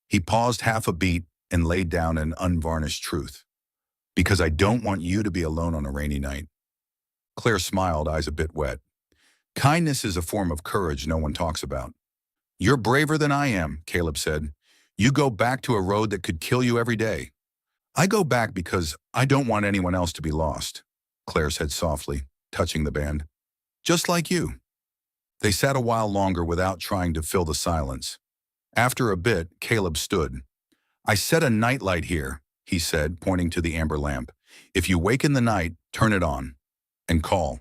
Speaker 1: he paused half a beat and laid down an unvarnished truth. Because I don't want you to be alone on a rainy night. Claire smiled, eyes a bit wet. Kindness is a form of courage no one talks about. You're braver than I am, Caleb said. You go back to a road that could kill you every day. I go back because I don't want anyone else to be lost, Claire said softly, touching the band. Just like you. They sat a while longer without trying to fill the silence. After a bit, Caleb stood. I set a nightlight here, he said, pointing to the amber lamp. If you wake in the night, turn it on. And call.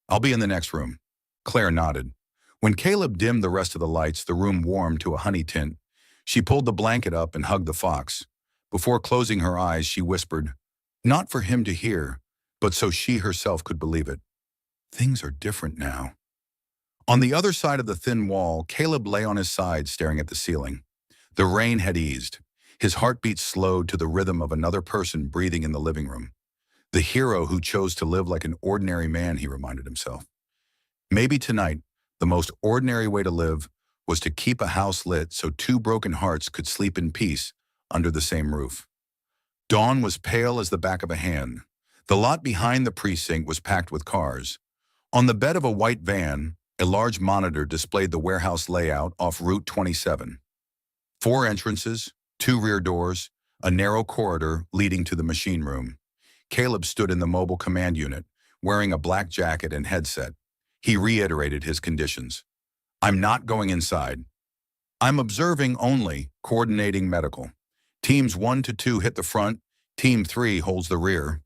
Speaker 1: I'll be in the next room. Claire nodded. When Caleb dimmed the rest of the lights, the room warmed to a honey tint. She pulled the blanket up and hugged the fox. Before closing her eyes, she whispered, not for him to hear, but so she herself could believe it. Things are different now. On the other side of the thin wall, Caleb lay on his side staring at the ceiling. The rain had eased. His heartbeat slowed to the rhythm of another person breathing in the living room. The hero who chose to live like an ordinary man, he reminded himself. Maybe tonight, the most ordinary way to live was to keep a house lit so 2 broken hearts could sleep in peace under the same roof. Dawn was pale as the back of a hand. The lot behind the precinct was packed with cars. On the bed of a white van, a large monitor displayed the warehouse layout off Route 27. 4 entrances, 2 rear doors, a narrow corridor leading to the machine room. Caleb stood in the mobile command unit, wearing a black jacket and headset. He reiterated his conditions. I'm not going inside. I'm observing only, coordinating medical. Teams 1 to 2 hit the front, Team 3 holds the rear.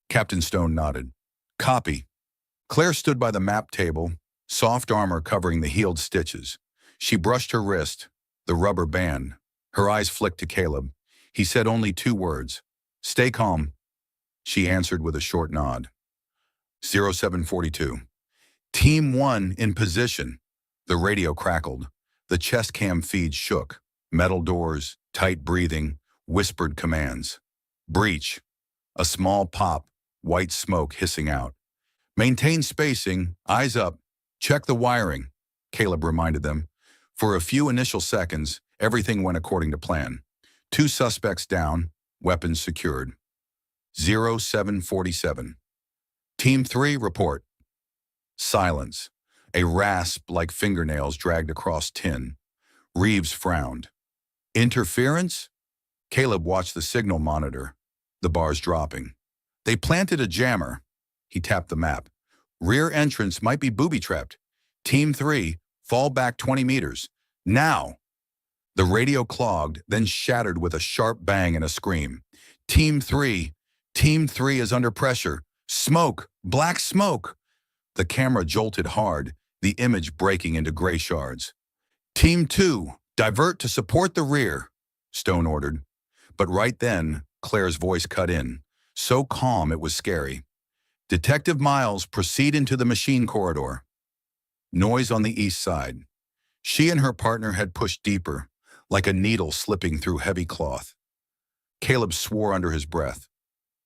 Speaker 1: Captain Stone nodded. Copy. Claire stood by the map table, soft armor covering the healed stitches. She brushed her wrist, the rubber band. Her eyes flicked to Caleb. He said only 2 words. Stay calm. She answered with a short nod. 0742. Team 1 in position. The radio crackled. The chest cam feed shook. Metal doors, tight breathing, whispered commands. Breach. A small pop, white smoke hissing out. Maintain spacing, eyes up, check the wiring, Caleb reminded them. For a few initial seconds, everything went according to plan. 2 suspects down, weapons secured. 0747. Team 3, report. Silence. A rasp like fingernails dragged across tin. Reeves frowned. Interference? Caleb watched the signal monitor, the bars dropping. They planted a jammer. He tapped the map. Rear entrance might be booby-trapped. Team 3, fall back 20 meters. Now! The radio clogged, then shattered with a sharp bang and a scream. Team 3 is under pressure. Smoke! Black smoke! The camera jolted hard, the image breaking into gray shards. Team 2, divert to support the rear, Stone ordered. But right then, Claire's voice cut in, so calm it was scary. Detective Miles, proceed into the machine corridor. Noise on the east side. She and her partner had pushed deeper, like a needle slipping through heavy cloth. Caleb swore under his breath.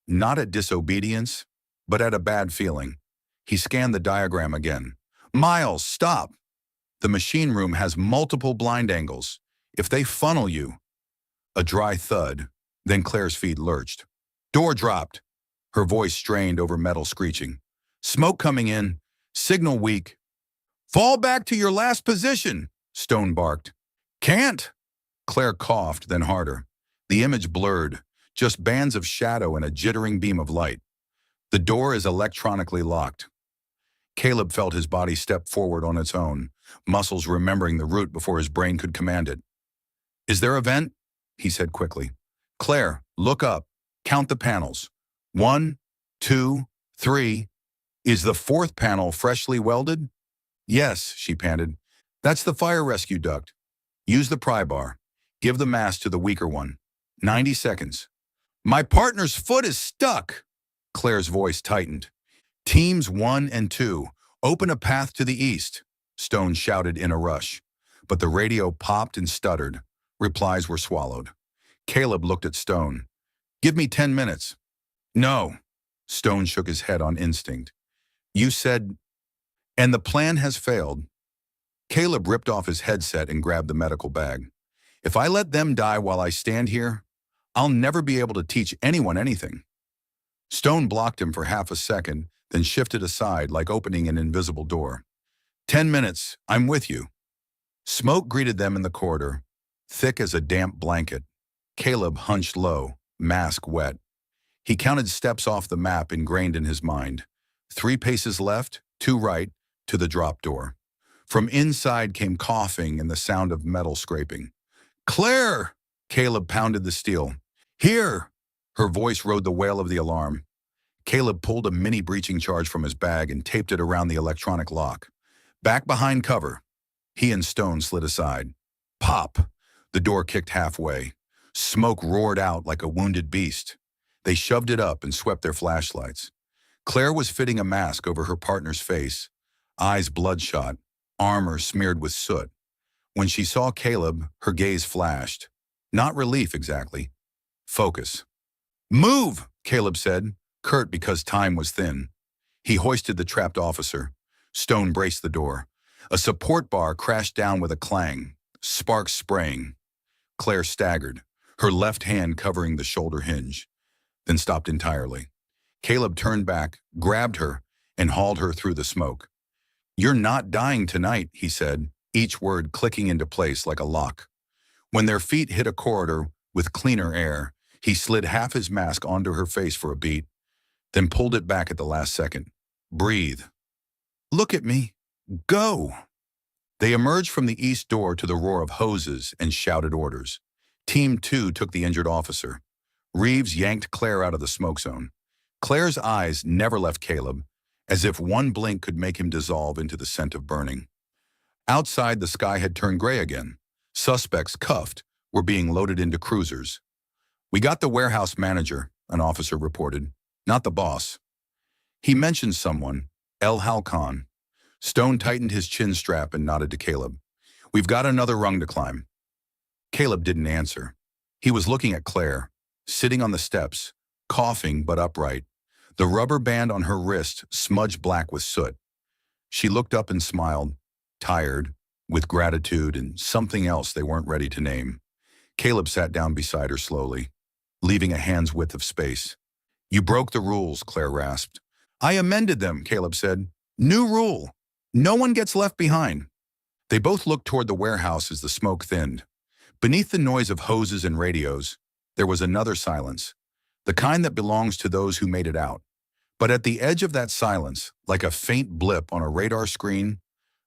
Speaker 1: Not at disobedience, but at a bad feeling. He scanned the diagram again. Miles, stop! The machine room has multiple blind angles. If they funnel you... A dry thud, then Claire's feet lurched. Door dropped. Her voice strained over metal screeching. Smoke coming in. Signal weak. Fall back to your last position, Stone barked. Can't! Claire coughed, then harder. The image blurred, just bands of shadow and a jittering beam of light. The door is electronically locked. Caleb felt his body step forward on its own, muscles remembering the route before his brain could command it. Is there a vent? He said quickly. Claire, look up. Count the panels. 1, 2, 3. Is the 4th panel freshly welded? Yes, she panted. That's the fire rescue duct. Use the pry bar. Give the mast to the weaker one. 90 seconds. My partner's foot is stuck. Claire's voice tightened. Teams 1 and 2, open a path to the east, Stone shouted in a rush. But the radio popped and stuttered. Replies were swallowed. Caleb looked at Stone. Give me 10 minutes. No. Stone shook his head on instinct. You said... And the plan has failed. Caleb ripped off his headset and grabbed the medical bag. If I let them die while I stand here, I'll never be able to teach anyone anything. Stone blocked him for half a second, then shifted aside like opening an invisible door. 10 minutes, I'm with you. Smoke greeted them in the corridor, thick as a damp blanket. Caleb hunched low, mask wet. He counted steps off the map ingrained in his mind. 3 paces left, 2 right, to the drop door. From inside came coughing and the sound of metal scraping. Claire! Caleb pounded the steel. Here! Her voice rode the wail of the alarm. Caleb pulled a mini breaching charge from his bag and taped it around the electronic lock. Back behind cover. He and Stone slid aside. Pop! The door kicked halfway. Smoke roared out like a wounded beast. They shoved it up and swept their flashlights. Claire was fitting a mask over her partner's face, eyes bloodshot, armor smeared with soot. When she saw Caleb, her gaze flashed. Not relief exactly. Focus. Move, Caleb said, curt because time was thin. He hoisted the trapped officer. Stone braced the door. A support bar crashed down with a clang, sparks spraying. Claire staggered, her left hand covering the shoulder hinge, then stopped entirely. Caleb turned back, grabbed her, and hauled her through the smoke. You're not dying tonight, he said, each word clicking into place like a lock. When their feet hit a corridor with cleaner air, he slid half his mask onto her face for a beat, then pulled it back at the last second. Breathe. Look at me. Go. They emerged from the east door to the roar of hoses and shouted orders. Team 2 took the injured officer. Reeves yanked Claire out of the smoke zone. Claire's eyes never left Caleb, as if one blink could make him dissolve into the scent of burning. Outside, the sky had turned gray again. Suspects, cuffed, were being loaded into cruisers. We got the warehouse manager, an officer reported, not the boss. He mentioned someone, El Halcon. Stone tightened his chin strap and nodded to Caleb. We've got another rung to climb. Caleb didn't answer. He was looking at Claire, sitting on the steps, coughing but upright, the rubber band on her wrist smudged black with soot. She looked up and smiled, tired, with gratitude and something else they weren't ready to name. Caleb sat down beside her slowly, leaving a hand's width of space. "You broke the rules," Claire rasped. "I amended them," Caleb said. "New rule. No one gets left behind." They both looked toward the warehouse as the smoke thinned. Beneath the noise of hoses and radios, there was another silence, the kind that belongs to those who made it out. But at the edge of that silence, like a faint blip on a radar screen,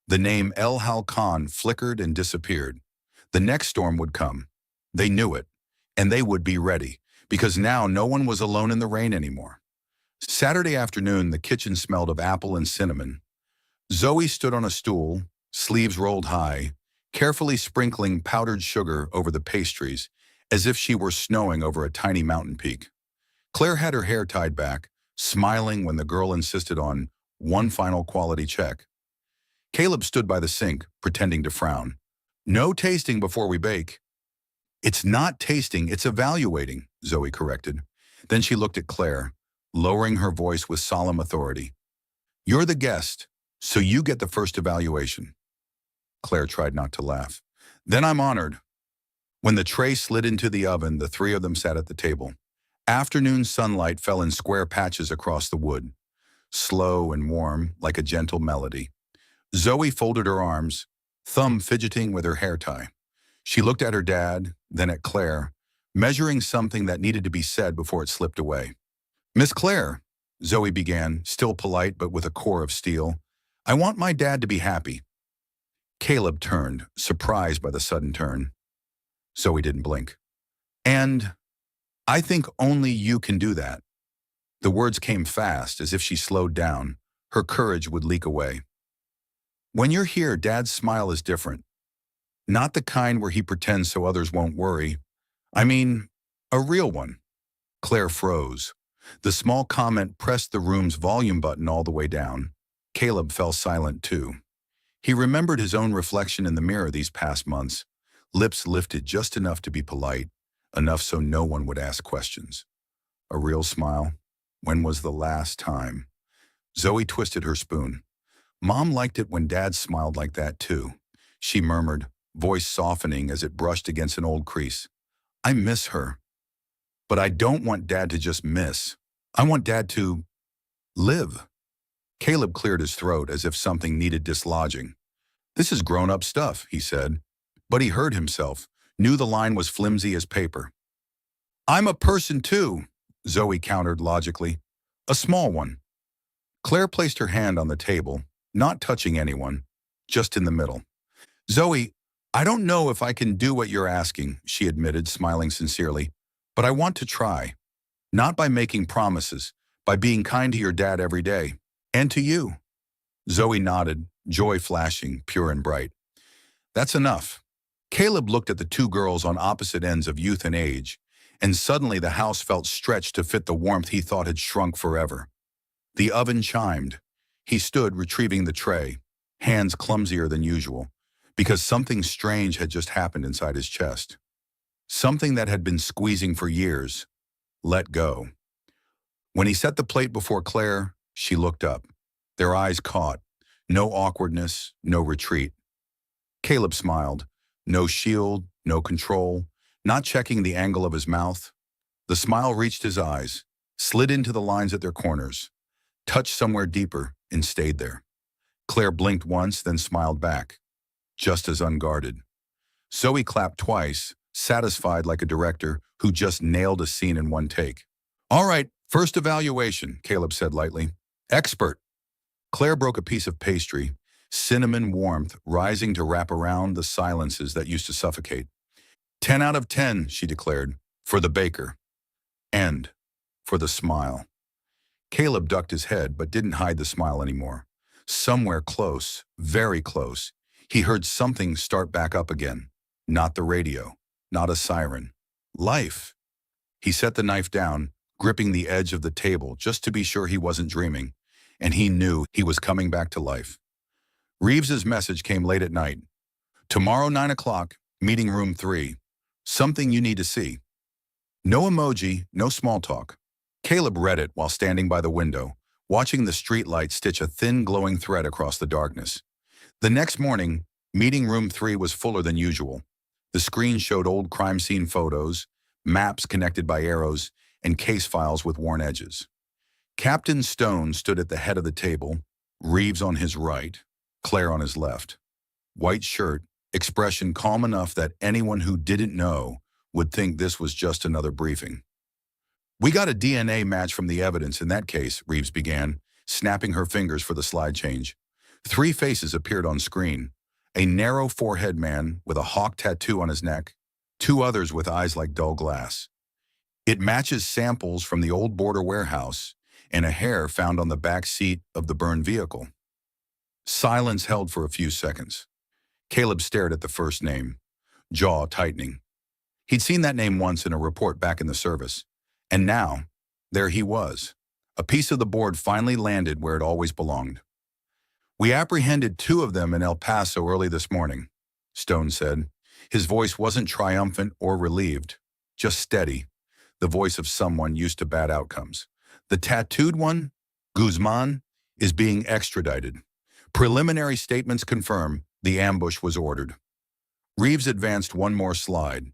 Speaker 1: the name El Halcon flickered and disappeared. The next storm would come. They knew it, and they would be ready, because now no one was alone in the rain anymore. Saturday afternoon, the kitchen smelled of apple and cinnamon. Zoe stood on a stool, sleeves rolled high, carefully sprinkling powdered sugar over the pastries, as if she were snowing over a tiny mountain peak. Claire had her hair tied back, smiling when the girl insisted on one final quality check. Caleb stood by the sink, pretending to frown. "No tasting before we bake." "It's not tasting, it's evaluating," Zoe corrected. Then she looked at Claire, lowering her voice with solemn authority. "You're the guest, so you get the first evaluation." Claire tried not to laugh. "Then I'm honored." When the tray slid into the oven, the three of them sat at the table. Afternoon sunlight fell in square patches across the wood, slow and warm, like a gentle melody. Zoe folded her arms, thumb fidgeting with her hair tie. She looked at her dad, then at Claire, measuring something that needed to be said before it slipped away. "Miss Claire," Zoe began, still polite but with a core of steel, "I want my dad to be happy." Caleb turned, surprised by the sudden turn. Zoe didn't blink. "And I think only you can do that." The words came fast, as if she slowed down. Her courage would leak away. "When you're here, Dad's smile is different. Not the kind where he pretends so others won't worry. I mean, a real one." Claire froze. The small comment pressed the room's volume button all the way down. Caleb fell silent too. He remembered his own reflection in the mirror these past months, lips lifted just enough to be polite, enough so no one would ask questions. A real smile? When was the last time? Zoe twisted her spoon. "Mom liked it when Dad smiled like that too," she murmured, voice softening as it brushed against an old crease. "I miss her. But I don't want Dad to just miss. I want Dad to live." Caleb cleared his throat as if something needed dislodging. "This is grown-up stuff," he said. But he heard himself, knew the line was flimsy as paper. "I'm a person too," Zoe countered logically. "A small one." Claire placed her hand on the table, not touching anyone, just in the middle. "Zoe, I don't know if I can do what you're asking," she admitted, smiling sincerely. "But I want to try. Not by making promises, by being kind to your dad every day. And to you." Zoe nodded, joy flashing, pure and bright. "That's enough." Caleb looked at the two girls on opposite ends of youth and age, and suddenly the house felt stretched to fit the warmth he thought had shrunk forever. The oven chimed. He stood retrieving the tray, hands clumsier than usual, because something strange had just happened inside his chest. Something that had been squeezing for years. Let go. When he set the plate before Claire, she looked up. Their eyes caught. No awkwardness, no retreat. Caleb smiled. No shield, no control, not checking the angle of his mouth. The smile reached his eyes, slid into the lines at their corners, touched somewhere deeper, and stayed there. Claire blinked once, then smiled back, just as unguarded. Zoe clapped twice, satisfied like a director who just nailed a scene in one take. "All right, first evaluation," Caleb said lightly. "Expert." Claire broke a piece of pastry, cinnamon warmth rising to wrap around the silences that used to suffocate. 10 out of 10, she declared, for the baker. And for the smile. Caleb ducked his head but didn't hide the smile anymore. Somewhere close, very close, he heard something start back up again. Not the radio, not a siren. Life. He set the knife down, gripping the edge of the table just to be sure he wasn't dreaming, and he knew he was coming back to life. Reeves's message came late at night. "Tomorrow 9 o'clock, meeting room 3. Something you need to see. No emoji, no small talk. Caleb read it while standing by the window, watching the streetlight stitch a thin glowing thread across the darkness. The next morning, meeting room 3 was fuller than usual. The screen showed old crime scene photos, maps connected by arrows, and case files with worn edges. Captain Stone stood at the head of the table, Reeves on his right, Claire on his left. White shirt, expression calm enough that anyone who didn't know would think this was just another briefing. "We got a DNA match from the evidence in that case," Reeves began, snapping her fingers for the slide change. 3 faces appeared on screen. A narrow forehead man with a hawk tattoo on his neck, 2 others with eyes like dull glass. It matches samples from the old border warehouse and a hair found on the back seat of the burned vehicle. Silence held for a few seconds. Caleb stared at the first name, jaw tightening. He'd seen that name once in a report back in the service. And now, there he was. A piece of the board finally landed where it always belonged. "We apprehended 2 of them in El Paso early this morning," Stone said. His voice wasn't triumphant or relieved, just steady, the voice of someone used to bad outcomes. "The tattooed one, Guzman, is being extradited. Preliminary statements confirm the ambush was ordered." Reeves advanced one more slide.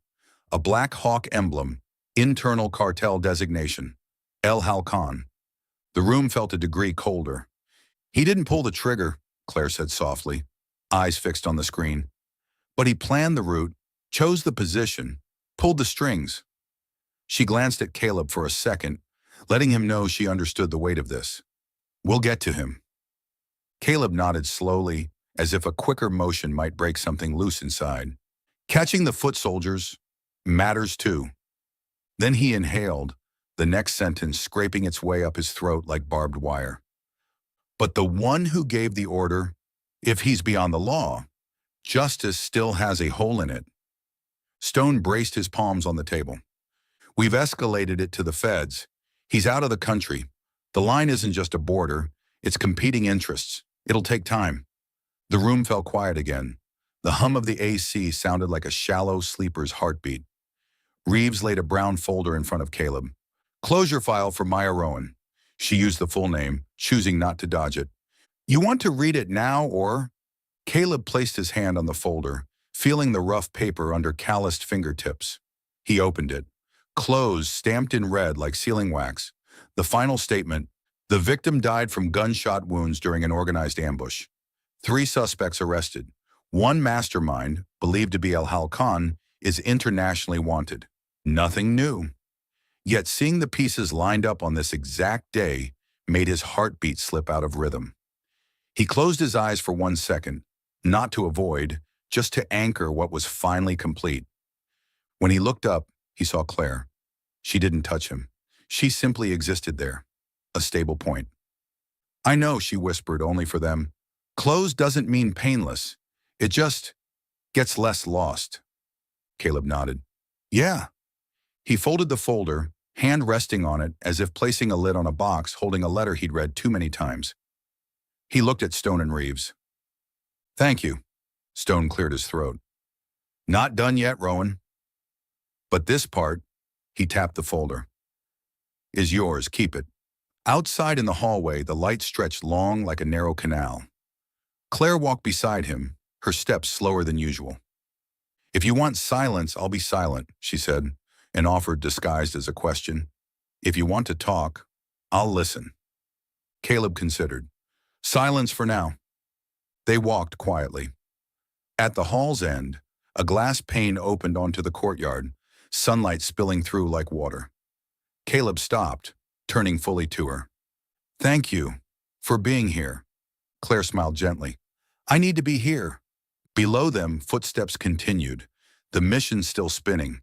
Speaker 1: A Black Hawk emblem, internal cartel designation, El Halcon. The room felt a degree colder. "He didn't pull the trigger," Claire said softly, eyes fixed on the screen. "But he planned the route, chose the position, pulled the strings." She glanced at Caleb for a second, letting him know she understood the weight of this. "We'll get to him." Caleb nodded slowly, as if a quicker motion might break something loose inside. "Catching the foot soldiers matters too." Then he inhaled, the next sentence scraping its way up his throat like barbed wire. "But the one who gave the order, if he's beyond the law, justice still has a hole in it." Stone braced his palms on the table. "We've escalated it to the feds. He's out of the country. The line isn't just a border, it's competing interests. It'll take time." The room fell quiet again. The hum of the AC sounded like a shallow sleeper's heartbeat. Reeves laid a brown folder in front of Caleb. "Closure file for Maya Rowan." She used the full name, choosing not to dodge it. "You want to read it now or?" Caleb placed his hand on the folder, feeling the rough paper under calloused fingertips. He opened it. Close, stamped in red like sealing wax. The final statement: "The victim died from gunshot wounds during an organized ambush. 3 suspects arrested. 1 mastermind, believed to be El Halcon, is internationally wanted." Nothing new. Yet seeing the pieces lined up on this exact day made his heartbeat slip out of rhythm. He closed his eyes for 1 second, not to avoid, just to anchor what was finally complete. When he looked up, he saw Claire. She didn't touch him. She simply existed there, a stable point. "I know," she whispered, "only for them. Close doesn't mean painless. It just gets less lost." Caleb nodded. "Yeah." He folded the folder, hand resting on it as if placing a lid on a box holding a letter he'd read too many times. He looked at Stone and Reeves. "Thank you." Stone cleared his throat. "Not done yet, Rowan. But this part," he tapped the folder, "is yours. Keep it." Outside in the hallway, the light stretched long like a narrow canal. Claire walked beside him, her steps slower than usual. "If you want silence, I'll be silent," she said, and offered disguised as a question. "If you want to talk, I'll listen." Caleb considered. "Silence for now." They walked quietly. At the hall's end, a glass pane opened onto the courtyard, sunlight spilling through like water. Caleb stopped, turning fully to her. "Thank you for being here." Claire smiled gently. "I need to be here." Below them, footsteps continued, the mission still spinning.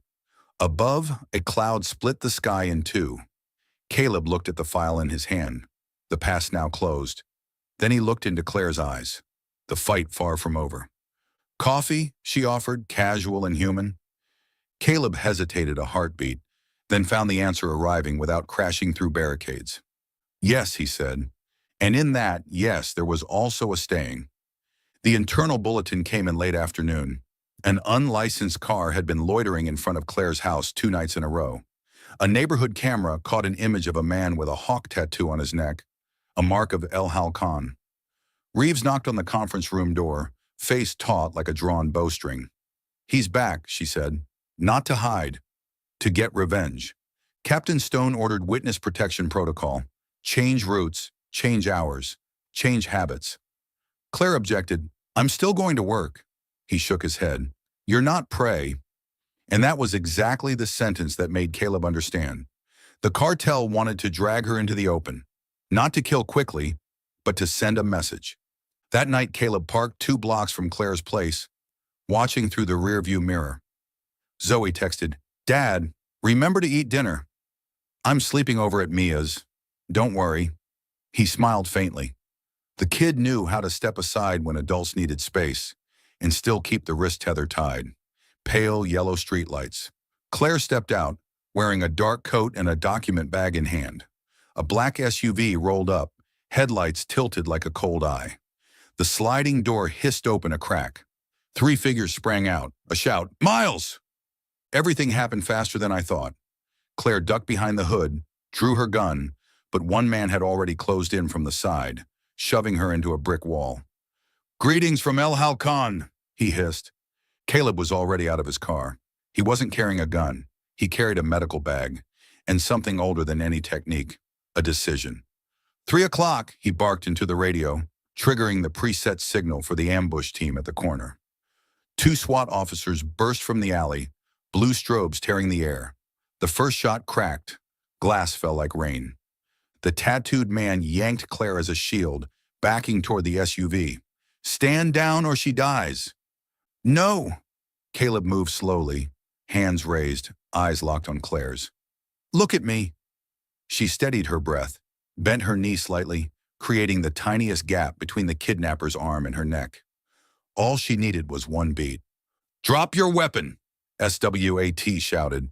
Speaker 1: Above, a cloud split the sky in 2. Caleb looked at the file in his hand, the past now closed. Then he looked into Claire's eyes, the fight far from over. "Coffee?" she offered, casual and human. Caleb hesitated a heartbeat, then found the answer arriving without crashing through barricades. "Yes," he said. And in that, yes, there was also a staying. The internal bulletin came in late afternoon. An unlicensed car had been loitering in front of Claire's house 2 nights in a row. A neighborhood camera caught an image of a man with a hawk tattoo on his neck, a mark of El Halcon. Reeves knocked on the conference room door, face taut like a drawn bowstring. "He's back," she said. "Not to hide, to get revenge." Captain Stone ordered witness protection protocol. Change routes, change hours, change habits. Claire objected. "I'm still going to work." He shook his head. "You're not prey." And that was exactly the sentence that made Caleb understand. The cartel wanted to drag her into the open, not to kill quickly, but to send a message. That night, Caleb parked 2 blocks from Claire's place, watching through the rearview mirror. Zoe texted, "Dad, remember to eat dinner." "I'm sleeping over at Mia's. Don't worry." He smiled faintly. The kid knew how to step aside when adults needed space and still keep the wrist tether tied. Pale yellow streetlights. Claire stepped out, wearing a dark coat and a document bag in hand. A black SUV rolled up, headlights tilted like a cold eye. The sliding door hissed open a crack. 3 figures sprang out, a shout, "Miles!" Everything happened faster than I thought. Claire ducked behind the hood, drew her gun, but one man had already closed in from the side, shoving her into a brick wall. "Greetings from El Halcon," he hissed. Caleb was already out of his car. He wasn't carrying a gun. He carried a medical bag, and something older than any technique, a decision. 3 o'clock, he barked into the radio, triggering the preset signal for the ambush team at the corner. 2 SWAT officers burst from the alley, blue strobes tearing the air. The first shot cracked. Glass fell like rain. The tattooed man yanked Claire as a shield, backing toward the SUV. "Stand down or she dies." "No." Caleb moved slowly, hands raised, eyes locked on Claire's. "Look at me." She steadied her breath, bent her knee slightly, creating the tiniest gap between the kidnapper's arm and her neck. All she needed was one beat. "Drop your weapon," SWAT shouted.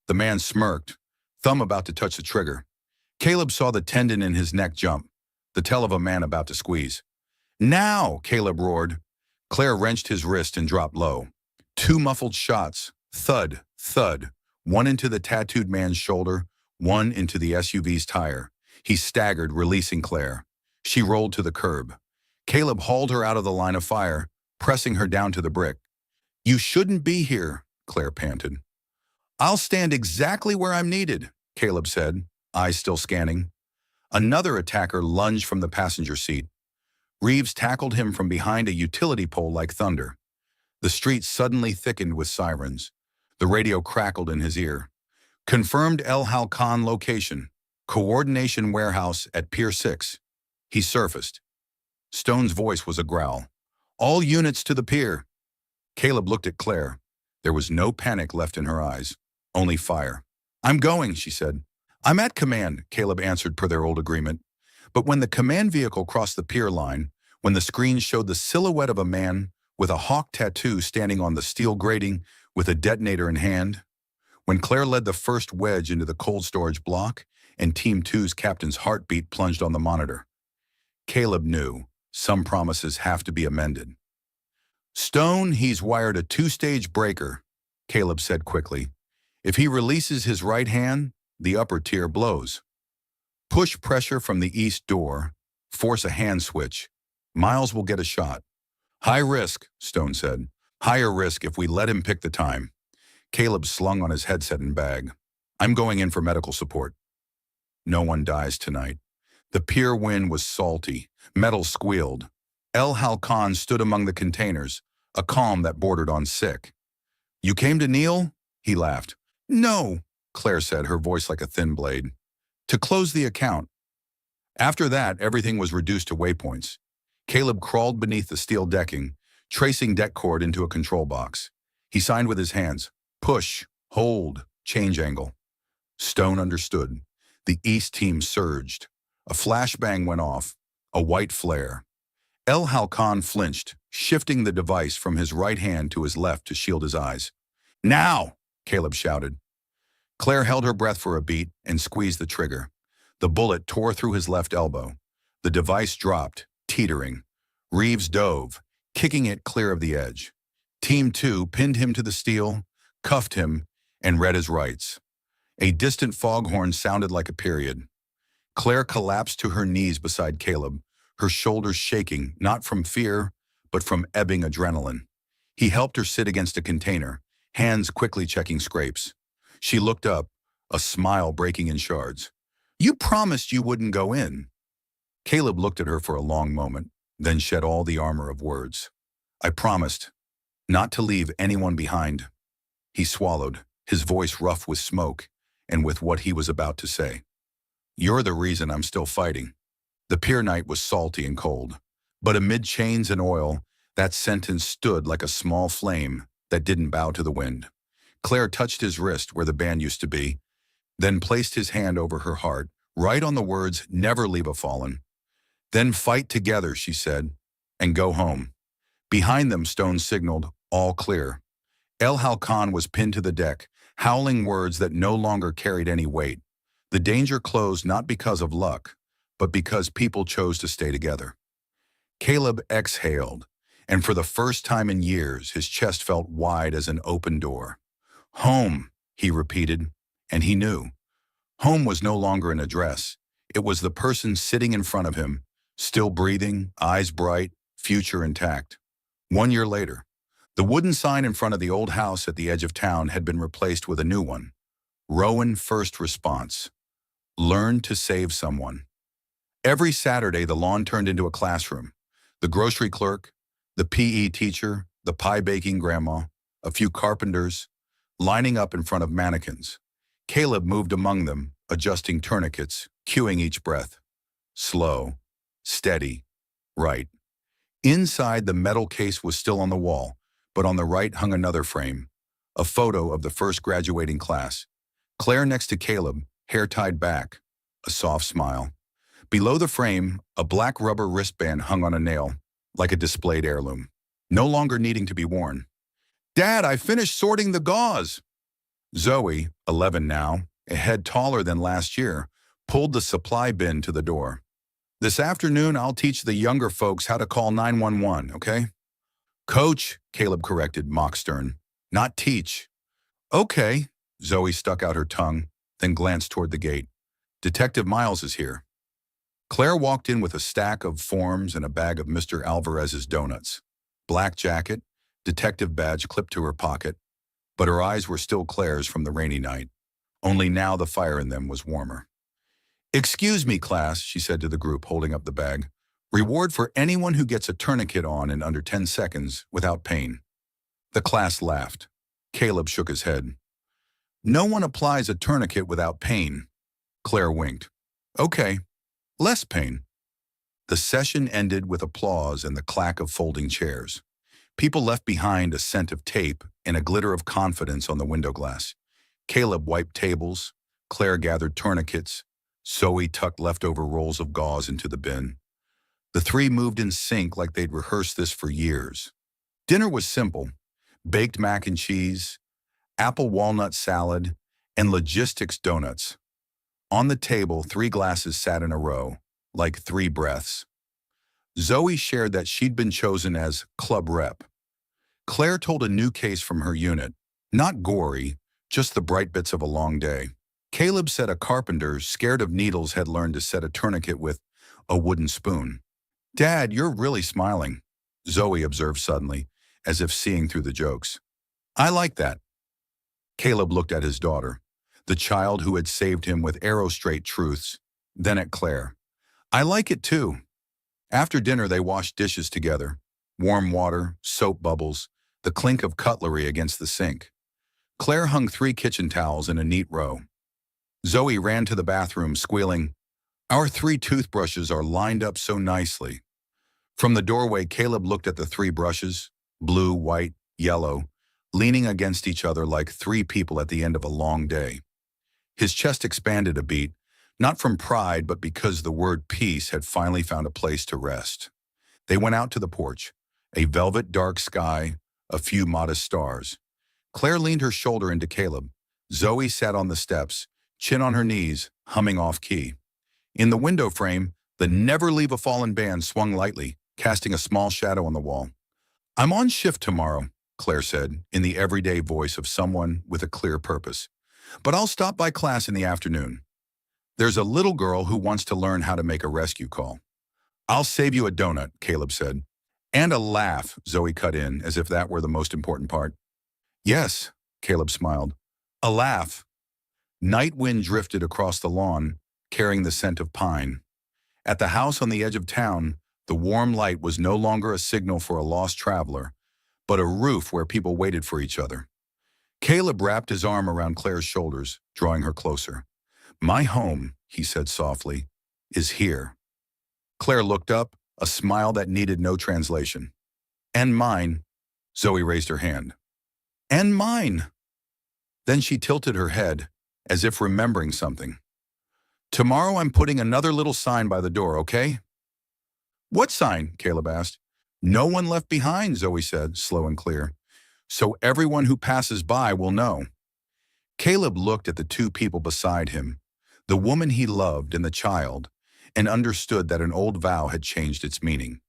Speaker 1: The man smirked, thumb about to touch the trigger. Caleb saw the tendon in his neck jump, the tail of a man about to squeeze. "Now!" Caleb roared. Claire wrenched his wrist and dropped low. 2 muffled shots, thud, thud, one into the tattooed man's shoulder, one into the SUV's tire. He staggered, releasing Claire. She rolled to the curb. Caleb hauled her out of the line of fire, pressing her down to the brick. "You shouldn't be here," Claire panted. "I'll stand exactly where I'm needed," Caleb said, eyes still scanning. Another attacker lunged from the passenger seat. Reeves tackled him from behind a utility pole like thunder. The street suddenly thickened with sirens. The radio crackled in his ear. "Confirmed El Halcon location. Coordination warehouse at Pier 6. He surfaced. Stone's voice was a growl. "All units to the pier." Caleb looked at Claire. There was no panic left in her eyes, only fire. "I'm going," she said. "I'm at command," Caleb answered per their old agreement. But when the command vehicle crossed the pier line, when the screen showed the silhouette of a man with a hawk tattoo standing on the steel grating with a detonator in hand, when Claire led the first wedge into the cold storage block and Team 2's captain's heartbeat plunged on the monitor, Caleb knew some promises have to be amended. "Stone, he's wired a 2-stage breaker," Caleb said quickly. "If he releases his right hand, the upper tier blows. Push pressure from the east door, force a hand switch. Miles will get a shot." "High risk," Stone said. "Higher risk if we let him pick the time." Caleb slung on his headset and bag. "I'm going in for medical support." No one dies tonight. The pier wind was salty. Metal squealed. El Halcon stood among the containers, a calm that bordered on sick. "You came to kneel?" He laughed. "No," Claire said, her voice like a thin blade. "To close the account." After that, everything was reduced to waypoints. Caleb crawled beneath the steel decking, tracing deck cord into a control box. He signed with his hands. Push, hold, change angle. Stone understood. The East team surged. A flashbang went off, a white flare. El Halcon flinched, shifting the device from his right hand to his left to shield his eyes. "Now!" Caleb shouted. Claire held her breath for a beat and squeezed the trigger. The bullet tore through his left elbow. The device dropped, teetering. Reeves dove, kicking it clear of the edge. Team 2 pinned him to the steel, cuffed him, and read his rights. A distant foghorn sounded like a period. Claire collapsed to her knees beside Caleb, her shoulders shaking, not from fear, but from ebbing adrenaline. He helped her sit against a container, hands quickly checking scrapes. She looked up, a smile breaking in shards. "You promised you wouldn't go in." Caleb looked at her for a long moment, then shed all the armor of words. "I promised not to leave anyone behind." He swallowed, his voice rough with smoke and with what he was about to say. "You're the reason I'm still fighting." The pier night was salty and cold, but amid chains and oil, that sentence stood like a small flame that didn't bow to the wind. Claire touched his wrist where the band used to be, then placed his hand over her heart, right on the words, "Never leave a fallen." "Then fight together," she said, "and go home." Behind them, Stone signaled, "All clear." El Halcon was pinned to the deck, howling words that no longer carried any weight. The danger closed not because of luck, but because people chose to stay together. Caleb exhaled, and for the first time in years, his chest felt wide as an open door. "Home," he repeated, and he knew. Home was no longer an address. It was the person sitting in front of him, still breathing, eyes bright, future intact. 1 year later, the wooden sign in front of the old house at the edge of town had been replaced with a new one. Rowan First Response. Learn to save someone. Every Saturday, the lawn turned into a classroom. The grocery clerk, the PE teacher, the pie-baking grandma, a few carpenters, lining up in front of mannequins. Caleb moved among them, adjusting tourniquets, cueing each breath. Slow, steady, right. Inside, the metal case was still on the wall, but on the right hung another frame, a photo of the first graduating class. Claire next to Caleb, hair tied back, a soft smile. Below the frame, a black rubber wristband hung on a nail, like a displayed heirloom, no longer needing to be worn. "Dad, I finished sorting the gauze." Zoe, 11 now, a head taller than last year, pulled the supply bin to the door. "This afternoon, I'll teach the younger folks how to call 911, okay?" "Coach," Caleb corrected, mock stern. "Not teach." "Okay." Zoe stuck out her tongue, then glanced toward the gate. "Detective Miles is here." Claire walked in with a stack of forms and a bag of Mr. Alvarez's donuts. Black jacket, detective badge clipped to her pocket, but her eyes were still Claire's from the rainy night. Only now the fire in them was warmer. "Excuse me, class," she said to the group, holding up the bag. "Reward for anyone who gets a tourniquet on in under 10 seconds without pain." The class laughed. Caleb shook his head. "No one applies a tourniquet without pain." Claire winked. "Okay, less pain." The session ended with applause and the clack of folding chairs. People left behind a scent of tape and a glitter of confidence on the window glass. Caleb wiped tables, Claire gathered tourniquets, Zoe tucked leftover rolls of gauze into the bin. The three moved in sync like they'd rehearsed this for years. Dinner was simple: baked mac and cheese, apple walnut salad, and logistics donuts. On the table, 3 glasses sat in a row, like 3 breaths. Zoe shared that she'd been chosen as club rep. Claire told a new case from her unit, not gory, just the bright bits of a long day. Caleb said a carpenter, scared of needles, had learned to set a tourniquet with a wooden spoon. "Dad, you're really smiling," Zoe observed suddenly, as if seeing through the jokes. "I like that." Caleb looked at his daughter, the child who had saved him with arrow-straight truths, then at Claire. "I like it too." After dinner, they washed dishes together. Warm water, soap bubbles, the clink of cutlery against the sink. Claire hung 3 kitchen towels in a neat row. Zoe ran to the bathroom, squealing, "Our 3 toothbrushes are lined up so nicely." From the doorway, Caleb looked at the 3 brushes, blue, white, yellow, leaning against each other like 3 people at the end of a long day. His chest expanded a beat, not from pride, but because the word peace had finally found a place to rest. They went out to the porch, a velvet dark sky, a few modest stars. Claire leaned her shoulder into Caleb. Zoe sat on the steps, chin on her knees, humming off-key. In the window frame, the Never Leave a Fallen band swung lightly, casting a small shadow on the wall. "I'm on shift tomorrow," Claire said, in the everyday voice of someone with a clear purpose. But I'll stop by class in the afternoon. There's a little girl who wants to learn how to make a rescue call. I'll save you a donut, Caleb said. And a laugh, Zoe cut in, as if that were the most important part. Yes, Caleb smiled. A laugh. Night wind drifted across the lawn, carrying the scent of pine. At the house on the edge of town, the warm light was no longer a signal for a lost traveler, but a roof where people waited for each other. Caleb wrapped his arm around Claire's shoulders, drawing her closer. My home, he said softly, is here. Claire looked up, a smile that needed no translation. And mine, Zoe raised her hand. And mine. Then she tilted her head, as if remembering something. Tomorrow I'm putting another little sign by the door, okay? What sign? Caleb asked. No one left behind, Zoe said, slow and clear. So everyone who passes by will know. Caleb looked at the two people beside him, the woman he loved and the child, and understood that an old vow had changed its meaning.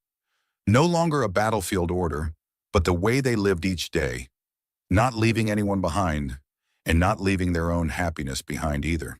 Speaker 1: No longer a battlefield order, but the way they lived each day, not leaving anyone behind, and not leaving their own happiness behind either.